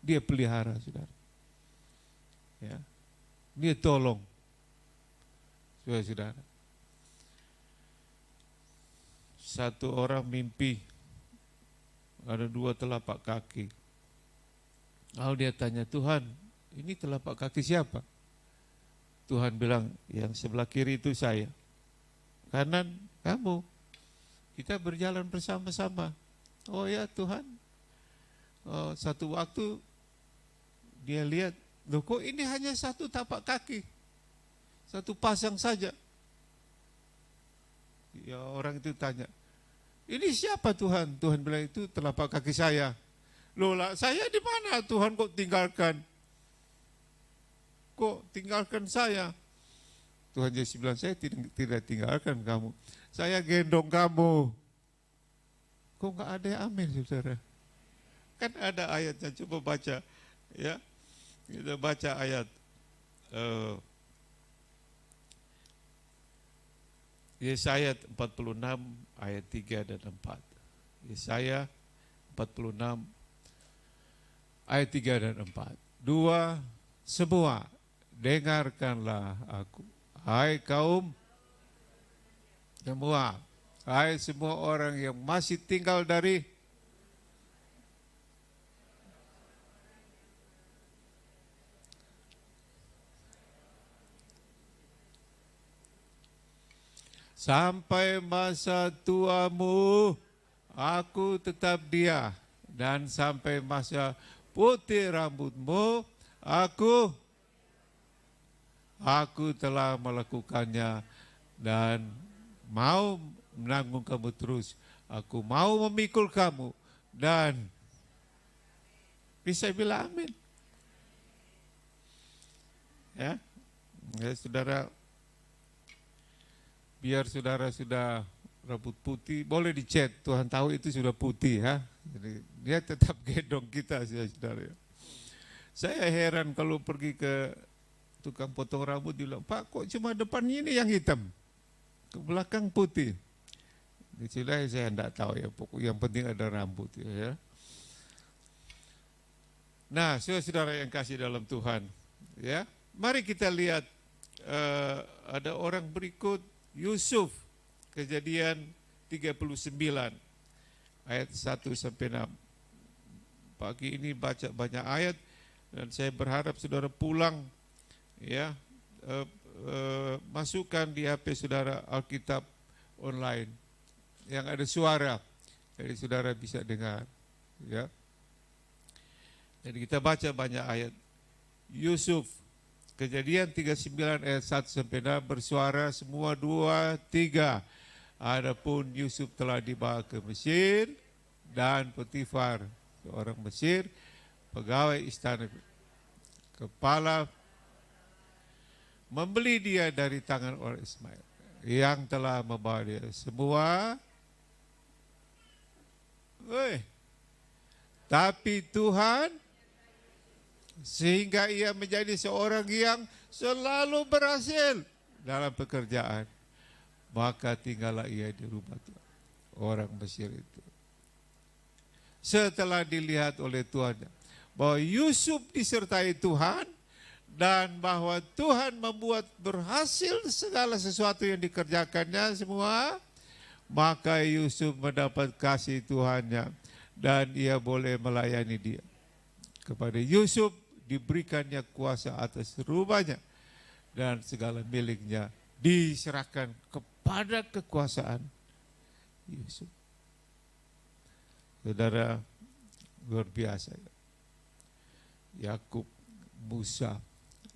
Dia pelihara saudara, ya, dia tolong saudara. Satu orang mimpi ada 2 telapak kaki. Lalu dia tanya, Tuhan, ini telapak kaki siapa? Tuhan bilang, yang sebelah kiri itu saya, kanan kamu. kita berjalan bersama-sama. Oh ya Tuhan, satu waktu dia lihat, loh kok ini hanya satu tapak kaki, satu pasang saja. Ya orang itu tanya, ini siapa Tuhan? Tuhan bilang itu telapak kaki saya. Loh lah, saya di mana Tuhan kok tinggalkan? Kok tinggalkan saya? Tuhan Yesus bilang, saya tidak tinggalkan kamu. Saya gendong kamu. Kok nggak ada yang amin, saudara? Kan ada ayatnya, coba baca. Ya, kita baca ayat. Yesaya 46 ayat 3 dan 4. Yesaya 46 ayat 3 dan 4. Dua, semua dengarkanlah aku. Hai kaum semua, hai semua orang yang masih tinggal dari sampai masa tuamu aku tetap dia, dan sampai masa putih rambutmu aku telah melakukannya dan mau menanggung kamu terus. Aku mau memikul kamu dan bisa bilang amin. Ya, saudara, biar saudara sudah rambut putih, boleh dicet, Tuhan tahu itu sudah putih ya. Jadi dia tetap gendong kita, saudara. Saya heran kalau pergi ke tukang potong rambut, dia bilang, Pak kok cuma depannya ini yang hitam, ke belakang putih. Sudah saya tidak tahu ya, pokoknya yang penting ada rambut ya. Nah, saudara yang kasih dalam Tuhan, ya, mari kita lihat ada orang berikut, Yusuf, Kejadian 39 ayat 1 sampai 6. Pagi ini baca banyak ayat dan saya berharap saudara pulang ya, masukkan di HP saudara Alkitab online yang ada suara, jadi saudara bisa dengar ya. Jadi kita baca banyak ayat. Yusuf, Kejadian 39 ayat 1 sampai 6, bersuara semua 2, 3. Adapun Yusuf telah dibawa ke Mesir dan Potifar, seorang Mesir, pegawai istana kepala, membeli dia dari tangan orang Ismail yang telah membawa dia semua. Tapi Tuhan, sehingga ia menjadi seorang yang selalu berhasil dalam pekerjaan. Maka tinggallah ia di rumah Tuhan, orang Mesir itu. Setelah dilihat oleh Tuhan bahwa Yusuf disertai Tuhan dan bahwa Tuhan membuat berhasil segala sesuatu yang dikerjakannya semua, maka Yusuf mendapat kasih Tuhannya dan ia boleh melayani dia. Kepada Yusuf diberikannya kuasa atas rumahnya dan segala miliknya diserahkan kepada kekuasaan Yusuf. Saudara, luar biasa. Yakub, Musa,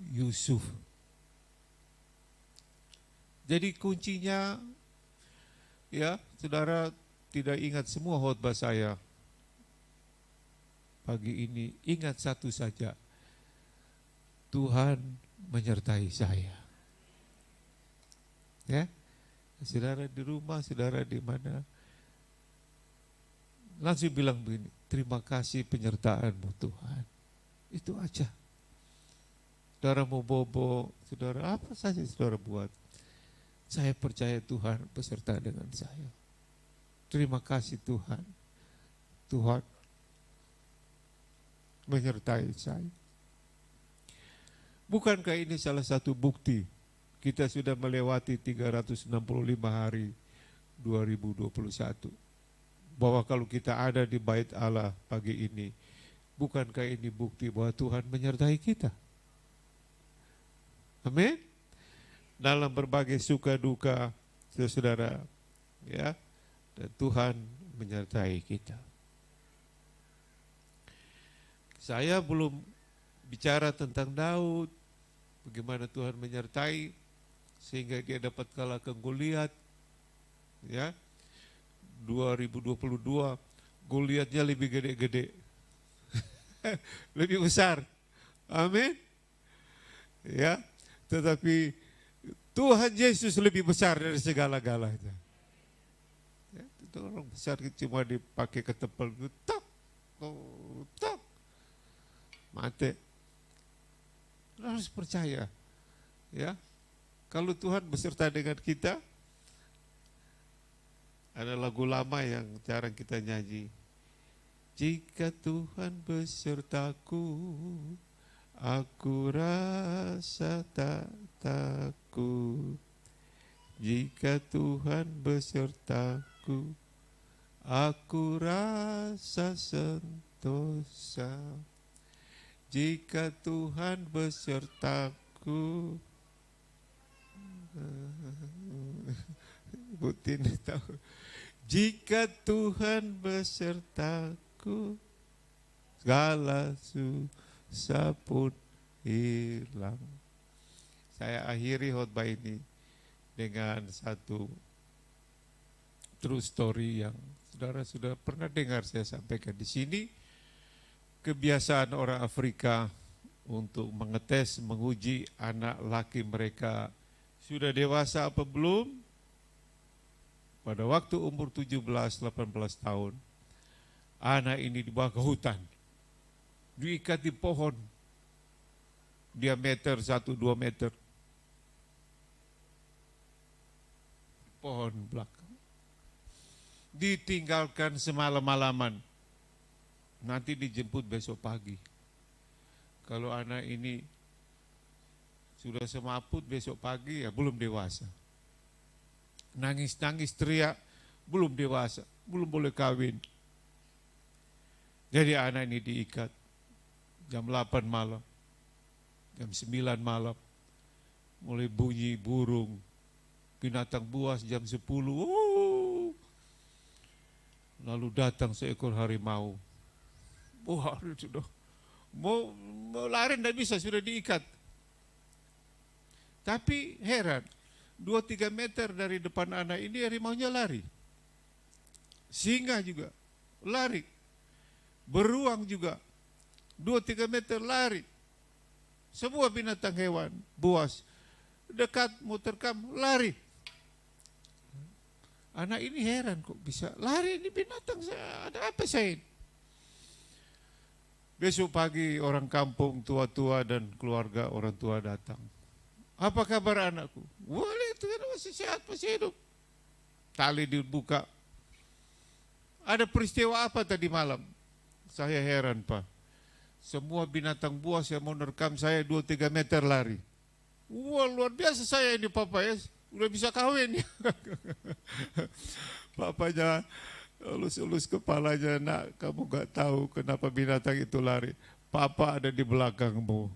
Yusuf. Jadi kuncinya, ya, saudara tidak ingat semua khotbah saya pagi ini, ingat satu saja, Tuhan menyertai saya. Ya, saudara di rumah, saudara di mana, langsung bilang begini, terima kasih penyertaan-Mu Tuhan. Itu aja. Saudara mau bobo, saudara apa saja saudara buat, saya percaya Tuhan beserta dengan saya. Terima kasih Tuhan. Tuhan menyertai saya. Bukankah ini salah satu bukti kita sudah melewati 365 hari 2021, bahwa kalau kita ada di bait Allah pagi ini, bukankah ini bukti bahwa Tuhan menyertai kita? Amin. Dalam berbagai suka duka, saudara, ya, dan Tuhan menyertai kita. Saya belum bicara tentang Daud, bagaimana Tuhan menyertai sehingga dia dapat kalahkan Goliat. Ya, 2022 Goliatnya lebih gede-gede, lebih besar. Amin. Ya, tetapi Tuhan Yesus lebih besar dari segala-galanya. Ya, itu orang besar cuma dipakai ketepel, tak, tak, mati. Harus percaya, ya. Kalau Tuhan beserta dengan kita, ada lagu lama yang jarang kita nyanyi. Jika Tuhan besertaku, aku rasa tak takut. Jika Tuhan besertaku, aku rasa sentosa. Jika Tuhan besertaku, Bu Tini tahu. Jika Tuhan besertaku, segala susah pun hilang. Saya akhiri khotbah ini dengan satu true story yang saudara sudah pernah dengar saya sampaikan di sini. Kebiasaan orang Afrika untuk mengetes, menguji anak laki mereka sudah dewasa apa belum. Pada waktu umur 17-18 tahun, anak ini dibawa ke hutan, diikat di pohon, diameter 1-2 meter, pohon belakang, ditinggalkan semalam-malaman, nanti dijemput besok pagi. Kalau anak ini sudah semaput besok pagi, ya belum dewasa. Nangis-nangis teriak, belum dewasa, belum boleh kawin. Jadi anak ini diikat jam 8 malam, jam 9 malam, mulai bunyi burung, binatang buas jam 10. Lalu datang seekor harimau. Wah, sudah mau lari tidak bisa, sudah diikat. Tapi heran, 2-3 meter dari depan anak ini harimaunya lari. Singa juga lari. Beruang juga 2-3 meter lari. Semua binatang hewan, buas, dekat mau terkam, lari. Anak ini heran kok bisa lari, ini binatang, ada apa saya? Besok pagi orang kampung, tua-tua dan keluarga orang tua datang. Apa kabar anakku? Boleh, Tuhan masih sehat, masih hidup. Tali dibuka. Ada peristiwa apa tadi malam? Saya heran, Pak. Semua binatang buas yang mau nerkam saya 2-3 meter lari. Wah, luar biasa saya ini, Papa ya. Udah bisa kawin ya. Papanya elus-elus kepalanya, nak, kamu gak tahu kenapa binatang itu lari. Papa ada di belakangmu.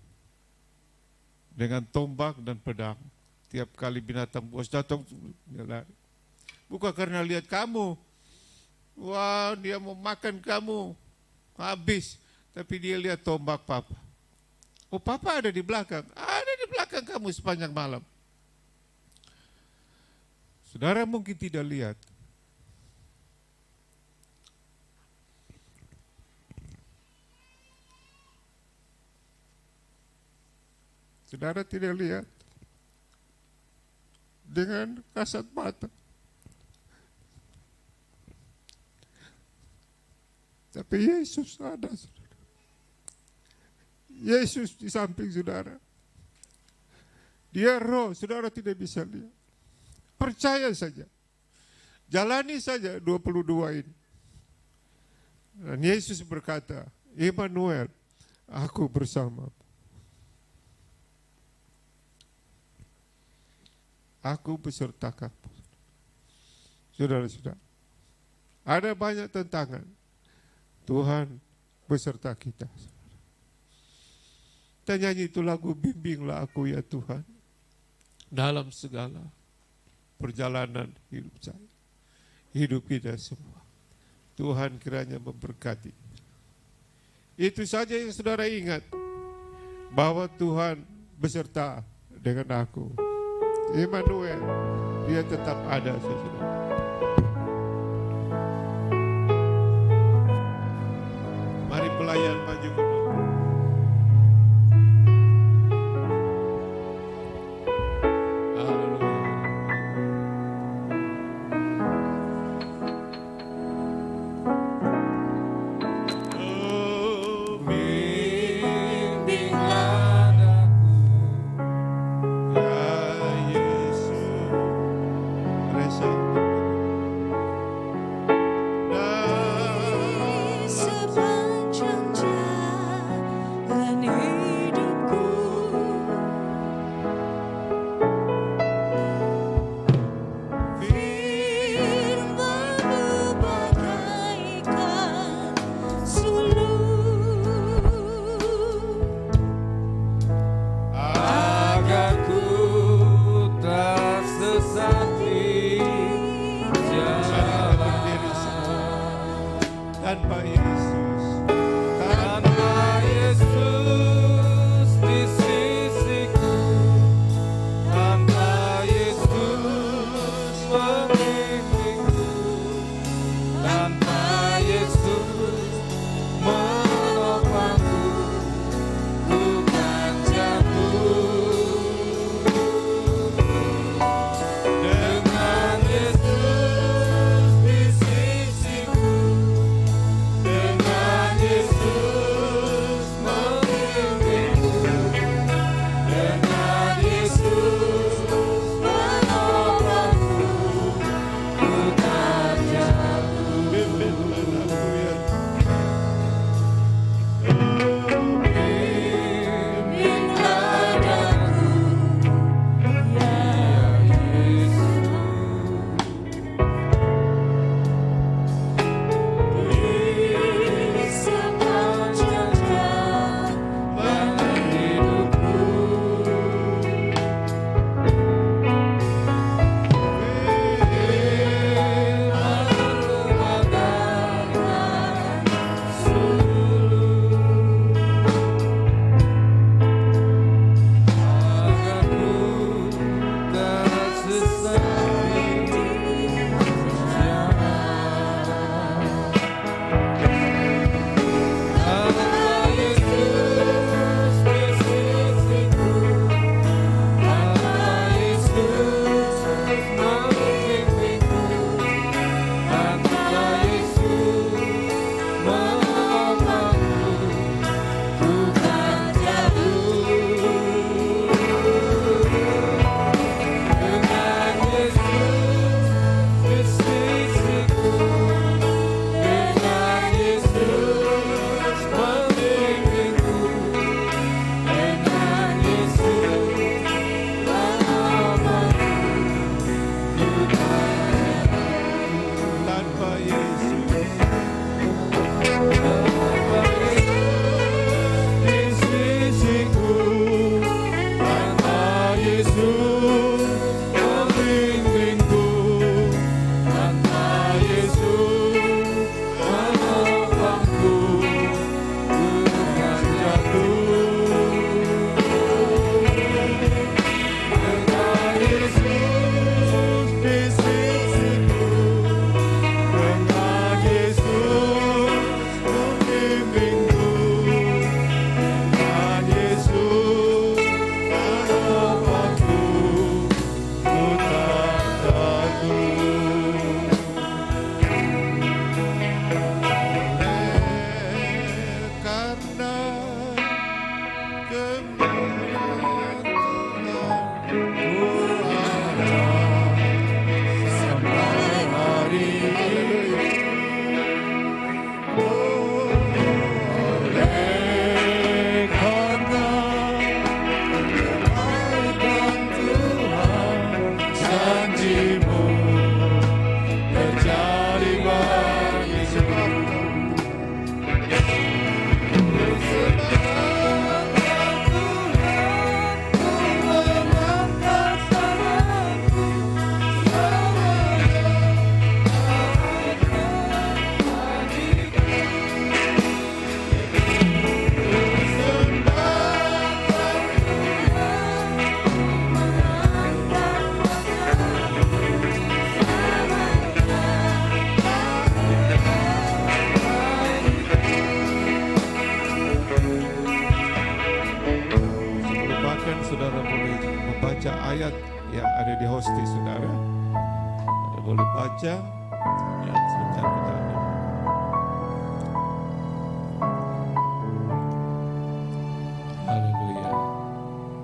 Dengan tombak dan pedang. Tiap kali binatang buas datang, dia lari. Bukan karena lihat kamu. Wah, dia mau makan kamu. Habis. Tapi dia lihat tombak Papa. Oh, Papa ada di belakang. Ada di belakang kamu sepanjang malam. Saudara mungkin tidak lihat. Saudara tidak lihat dengan kasat mata. Tapi Yesus ada, saudara. Yesus di samping saudara. Dia roh, saudara tidak bisa lihat. Percaya saja. Jalani saja 22 ini. Dan Yesus berkata, Immanuel, aku bersamamu. Aku beserta kamu. Saudara-saudara, ada banyak tantangan. Tuhan beserta kita. Kita nyanyi itu lagu, bimbinglah aku ya Tuhan. Dalam segala perjalanan hidup saya. hidup kita semua. Tuhan kiranya memberkati. Itu saja yang saudara ingat, bahwa Tuhan beserta dengan aku. Immanuel, dia tetap ada, saudara. Mari pelayan maju ke depan. Haleluya. Oh, bimbinglah aku, ya Yesus. Resa. Sepanjang jalan saudara boleh membaca ayat yang ada di hostis saudara. Saudara boleh baca dan sebentar kita ada. Haleluya.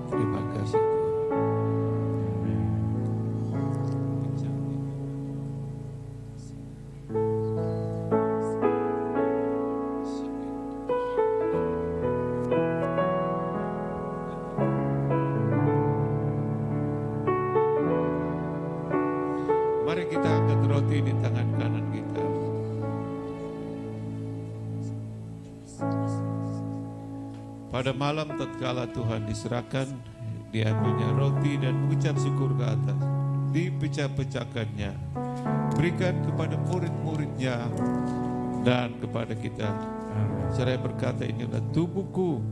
Terima kasih Tuhan. Mari kita angkat roti di tangan kanan kita. Pada malam tatkala Tuhan diserahkan, diambilnya roti dan mengucap syukur ke atas. Dipecah-pecahkannya, berikan kepada murid-muridnya dan kepada kita. Seraya berkata, ini adalah tubuhku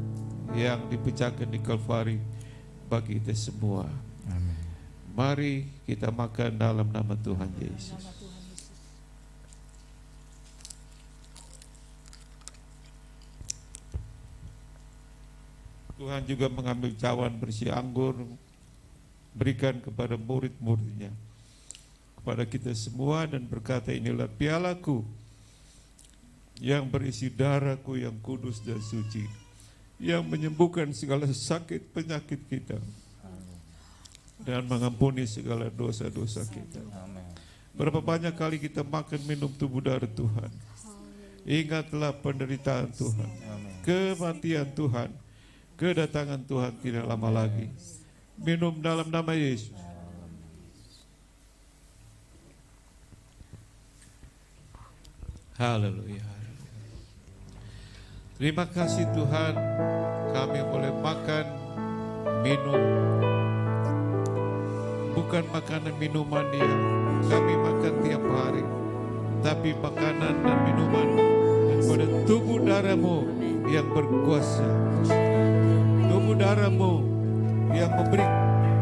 yang dipecahkan di Kalvari bagi kita semua. Mari kita makan dalam nama Tuhan Yesus. Tuhan juga mengambil cawan berisi anggur, berikan kepada murid-muridnya, kepada kita semua, dan berkata, inilah pialaku yang berisi darahku yang kudus dan suci, yang menyembuhkan segala sakit penyakit kita dan mengampuni segala dosa-dosa kita. Berapa banyak kali kita makan minum tubuh darah Tuhan, ingatlah penderitaan Tuhan, kematian Tuhan, kedatangan Tuhan tidak lama lagi. Minum dalam nama Yesus. Haleluya. Terima kasih Tuhan, kami boleh makan, minum. Bukan makanan minuman yang kami makan tiap hari, tapi makanan dan minuman daripada tubuh darah-Mu yang berkuasa. Tubuh darah-Mu yang memberi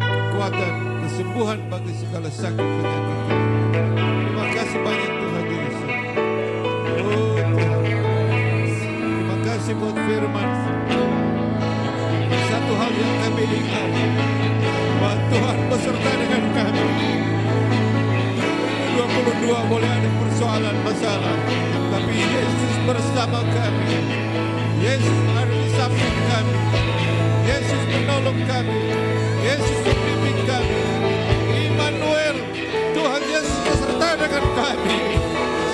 kekuatan, kesembuhan bagi segala sakit penyakit. Terima kasih banyak Tuhan Yesus. Oh Tuhan, terima kasih buat firman. Satu hal yang kami ingat, bahwa Tuhan beserta dengan kami. 22 boleh ada persoalan, masalah, tapi Yesus bersama kami. Yesus ada di samping kami. Yesus menolong kami. Yesus membimbing kami. Immanuel, Tuhan Yesus beserta dengan kami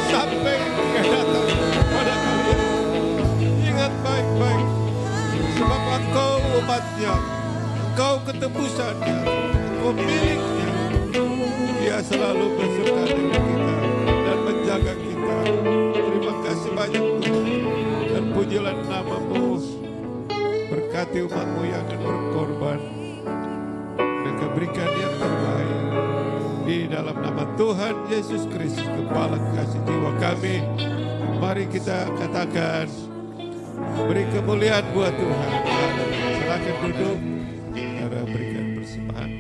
sampai kedatang pada kalian. Ingat baik-baik, sebab Engkau umatnya, Engkau ketebusannya, Engkau miliknya. Dia selalu beserta dengan kita dan menjaga kita. Terima kasih banyak Tuhan, dan pujilah nama-Mu. Berkati umat-Mu yang akan berkorban, mereka berikan yang terbaik. Di dalam nama Tuhan Yesus Kristus, Kepala kasih jiwa kami, mari kita katakan, beri kemuliaan buat Tuhan. Silakan duduk, cara berikan persembahan.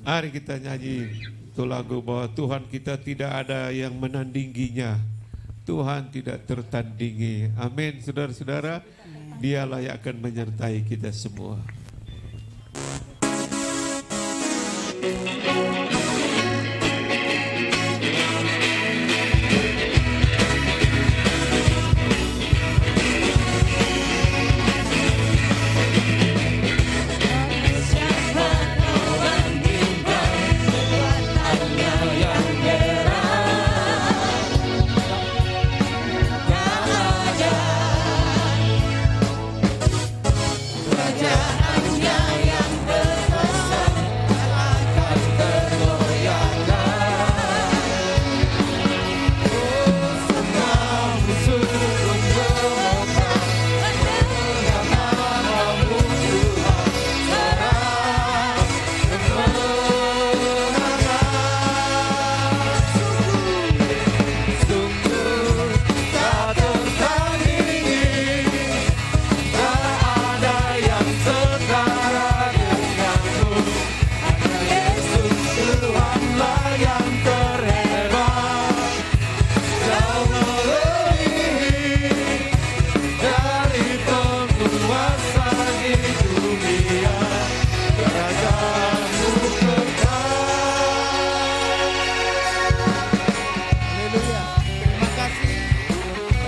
Mari kita nyanyi itu lagu bahwa Tuhan kita tidak ada yang menandinginya. Tuhan tidak tertandingi. Amin, saudara-saudara. Dialah yang akan menyertai kita semua. Kerajaannya yang berkuasa akan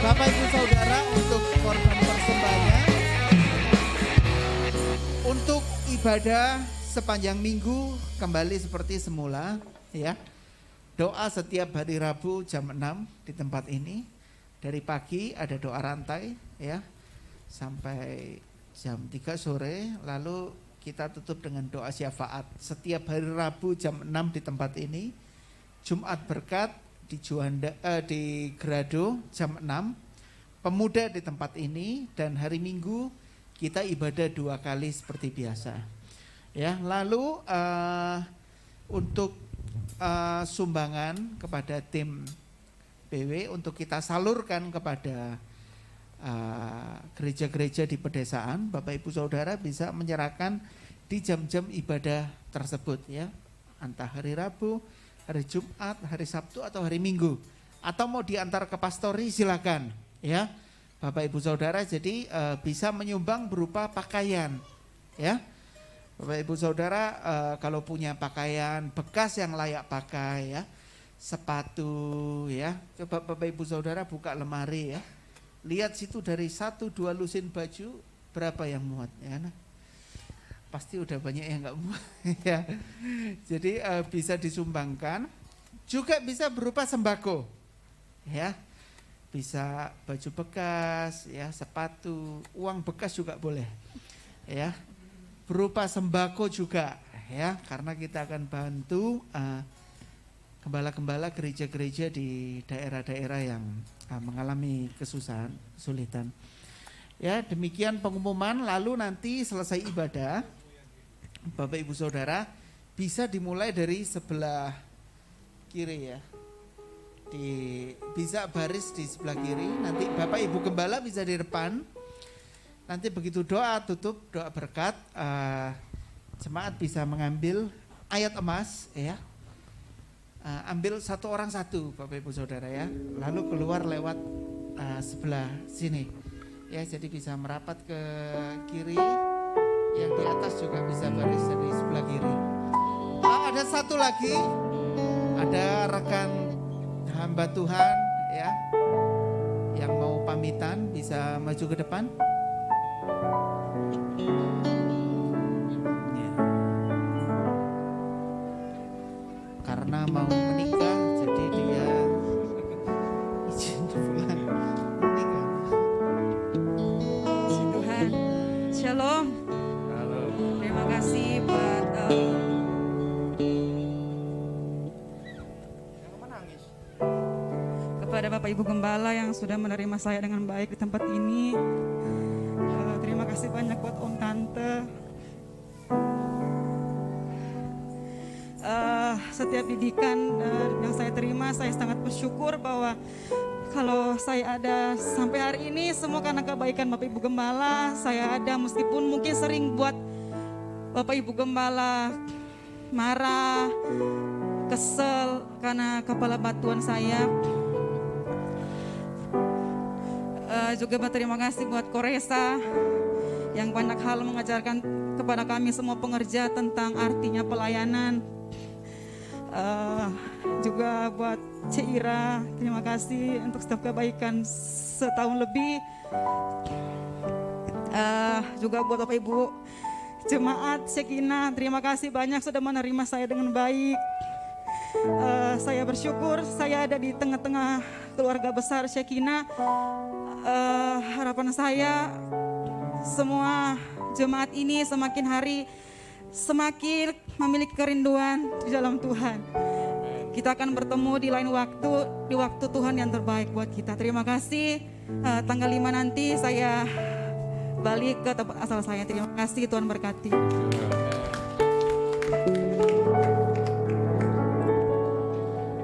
Bapak Ibu Saudara, untuk korban persembahannya, untuk ibadah sepanjang minggu kembali seperti semula ya. Doa setiap hari Rabu jam 6 di tempat ini. Dari pagi ada doa rantai ya sampai jam 3 sore, lalu kita tutup dengan doa syafaat setiap hari Rabu jam 6 di tempat ini. Jumat berkat di Juanda, di Grado jam 6, pemuda di tempat ini, dan hari Minggu kita ibadah 2 kali seperti biasa. Ya, lalu untuk sumbangan kepada tim PW untuk kita salurkan kepada gereja-gereja di pedesaan, Bapak Ibu Saudara bisa menyerahkan di jam-jam ibadah tersebut ya, entah hari Rabu, hari Jumat, hari Sabtu atau hari Minggu, atau mau diantar ke pastori silakan ya Bapak Ibu Saudara. Jadi bisa menyumbang berupa pakaian ya Bapak Ibu Saudara, kalau punya pakaian bekas yang layak pakai ya, sepatu ya, coba Bapak Ibu Saudara buka lemari ya, lihat situ dari 1-2 lusin baju berapa yang muat ya. Nah, pasti udah banyak yang nggak muat ya. Jadi bisa disumbangkan, juga bisa berupa sembako ya, bisa baju bekas ya, sepatu, uang bekas juga boleh ya, berupa sembako juga ya, karena kita akan bantu gembala-gembala gereja-gereja di daerah-daerah yang mengalami kesulitan. Ya, demikian pengumuman. Lalu nanti selesai ibadah, Bapak Ibu Saudara bisa dimulai dari sebelah kiri ya. Bisa baris di sebelah kiri. Nanti Bapak Ibu Gembala bisa di depan. Nanti begitu doa tutup, doa berkat, jemaat bisa mengambil ayat emas ya. Ambil satu orang satu Bapak Ibu Saudara ya. Lalu keluar lewat sebelah sini. Ya, jadi bisa merapat ke kiri. Yang di atas juga bisa baris dari sebelah kiri. Ada satu lagi, ada rekan hamba Tuhan ya yang mau pamitan, bisa maju ke depan. Karena mau menikah, jadi dia izin pulang menikah. Puji Tuhan, Shalom. Terima kasih buat kepada Bapak Ibu Gembala yang sudah menerima saya dengan baik di tempat ini. Terima kasih banyak buat Om Tante. Setiap didikan yang saya terima, saya sangat bersyukur bahwa kalau saya ada sampai hari ini semua karena kebaikan Bapak Ibu Gembala. Saya ada meskipun mungkin sering buat Bapak Ibu Gembala marah, kesel karena kepala batuan saya. Juga berterima kasih buat Koresa yang banyak hal mengajarkan kepada kami semua pengerja tentang artinya pelayanan. Juga buat Ceira, terima kasih untuk setiap kebaikan setahun lebih. Juga buat Bapak Ibu Jemaat Shekinah, terima kasih banyak sudah menerima saya dengan baik. Saya bersyukur saya ada di tengah-tengah keluarga besar Shekinah. Harapan saya semua jemaat ini semakin hari semakin memiliki kerinduan di dalam Tuhan. Kita akan bertemu di lain waktu, di waktu Tuhan yang terbaik buat kita. Terima kasih. Tanggal 5 nanti saya balik ke tempat asal saya. Terima kasih, Tuhan berkati.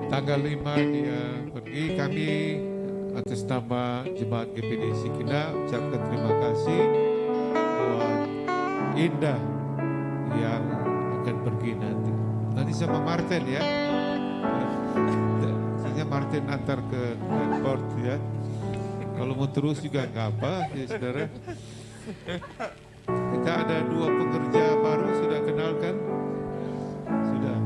Tanggal 5 dia pergi, kami atas nama Jemaat GPD Shekinah ucapkan terima kasih buat Indah yang akan pergi nanti. Nanti sama Martin ya. Saya Martin antar ke airport ya. Kalau mau terus juga nggak apa ya saudara. Kita ada 2 pekerja baru, sudah kenalkan? Sudah.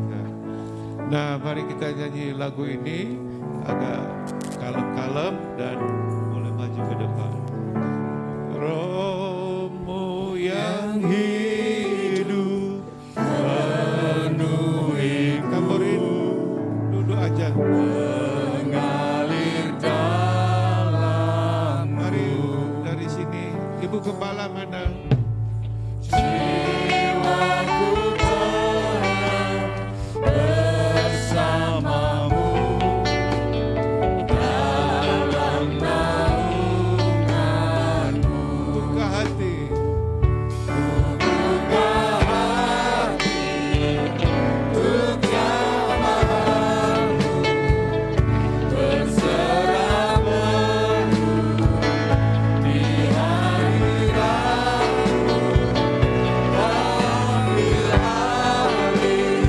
Nah, mari kita nyanyi lagu ini agak kalem-kalem dan mulai maju ke depan. Rohmu yang hidup penuhi. Kamborin, duduk aja. Mengalir dalam. Mari dari sini. Ibu Gembala mana? Jiwaku tenang bersamamu dalam naunganmu. Buka hati. Buka hati untuk jamahanmu. Berserah penuh di hadiratmu. Ambil alih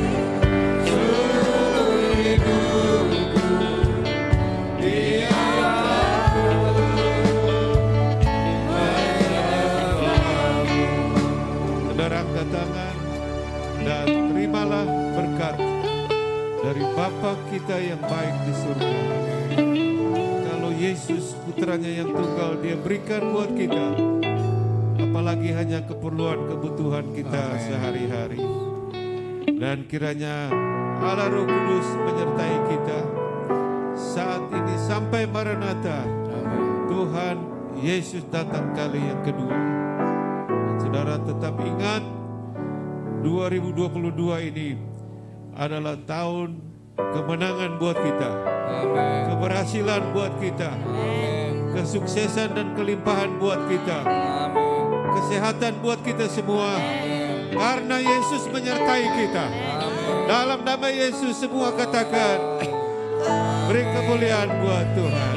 seluruh hidupku. Diam Saudara angkat tangan dan terimalah berkat dari Bapa kita yang baik di surga. Kalau Yesus putranya yang tunggal dia berikan buat kita, apalagi hanya keperluan kebutuhan kita sehari-hari. Dan kiranya Allah Roh Kudus menyertai kita saat ini sampai Maranatha. Tuhan Yesus datang kali yang kedua. Dan saudara tetap ingat 2022 ini adalah tahun kemenangan buat kita. Keberhasilan buat kita. Kesuksesan dan kelimpahan buat kita. Kesehatan buat kita semua. Karena Yesus menyertai kita. Dalam nama Yesus semua katakan, beri kemuliaan buat Tuhan.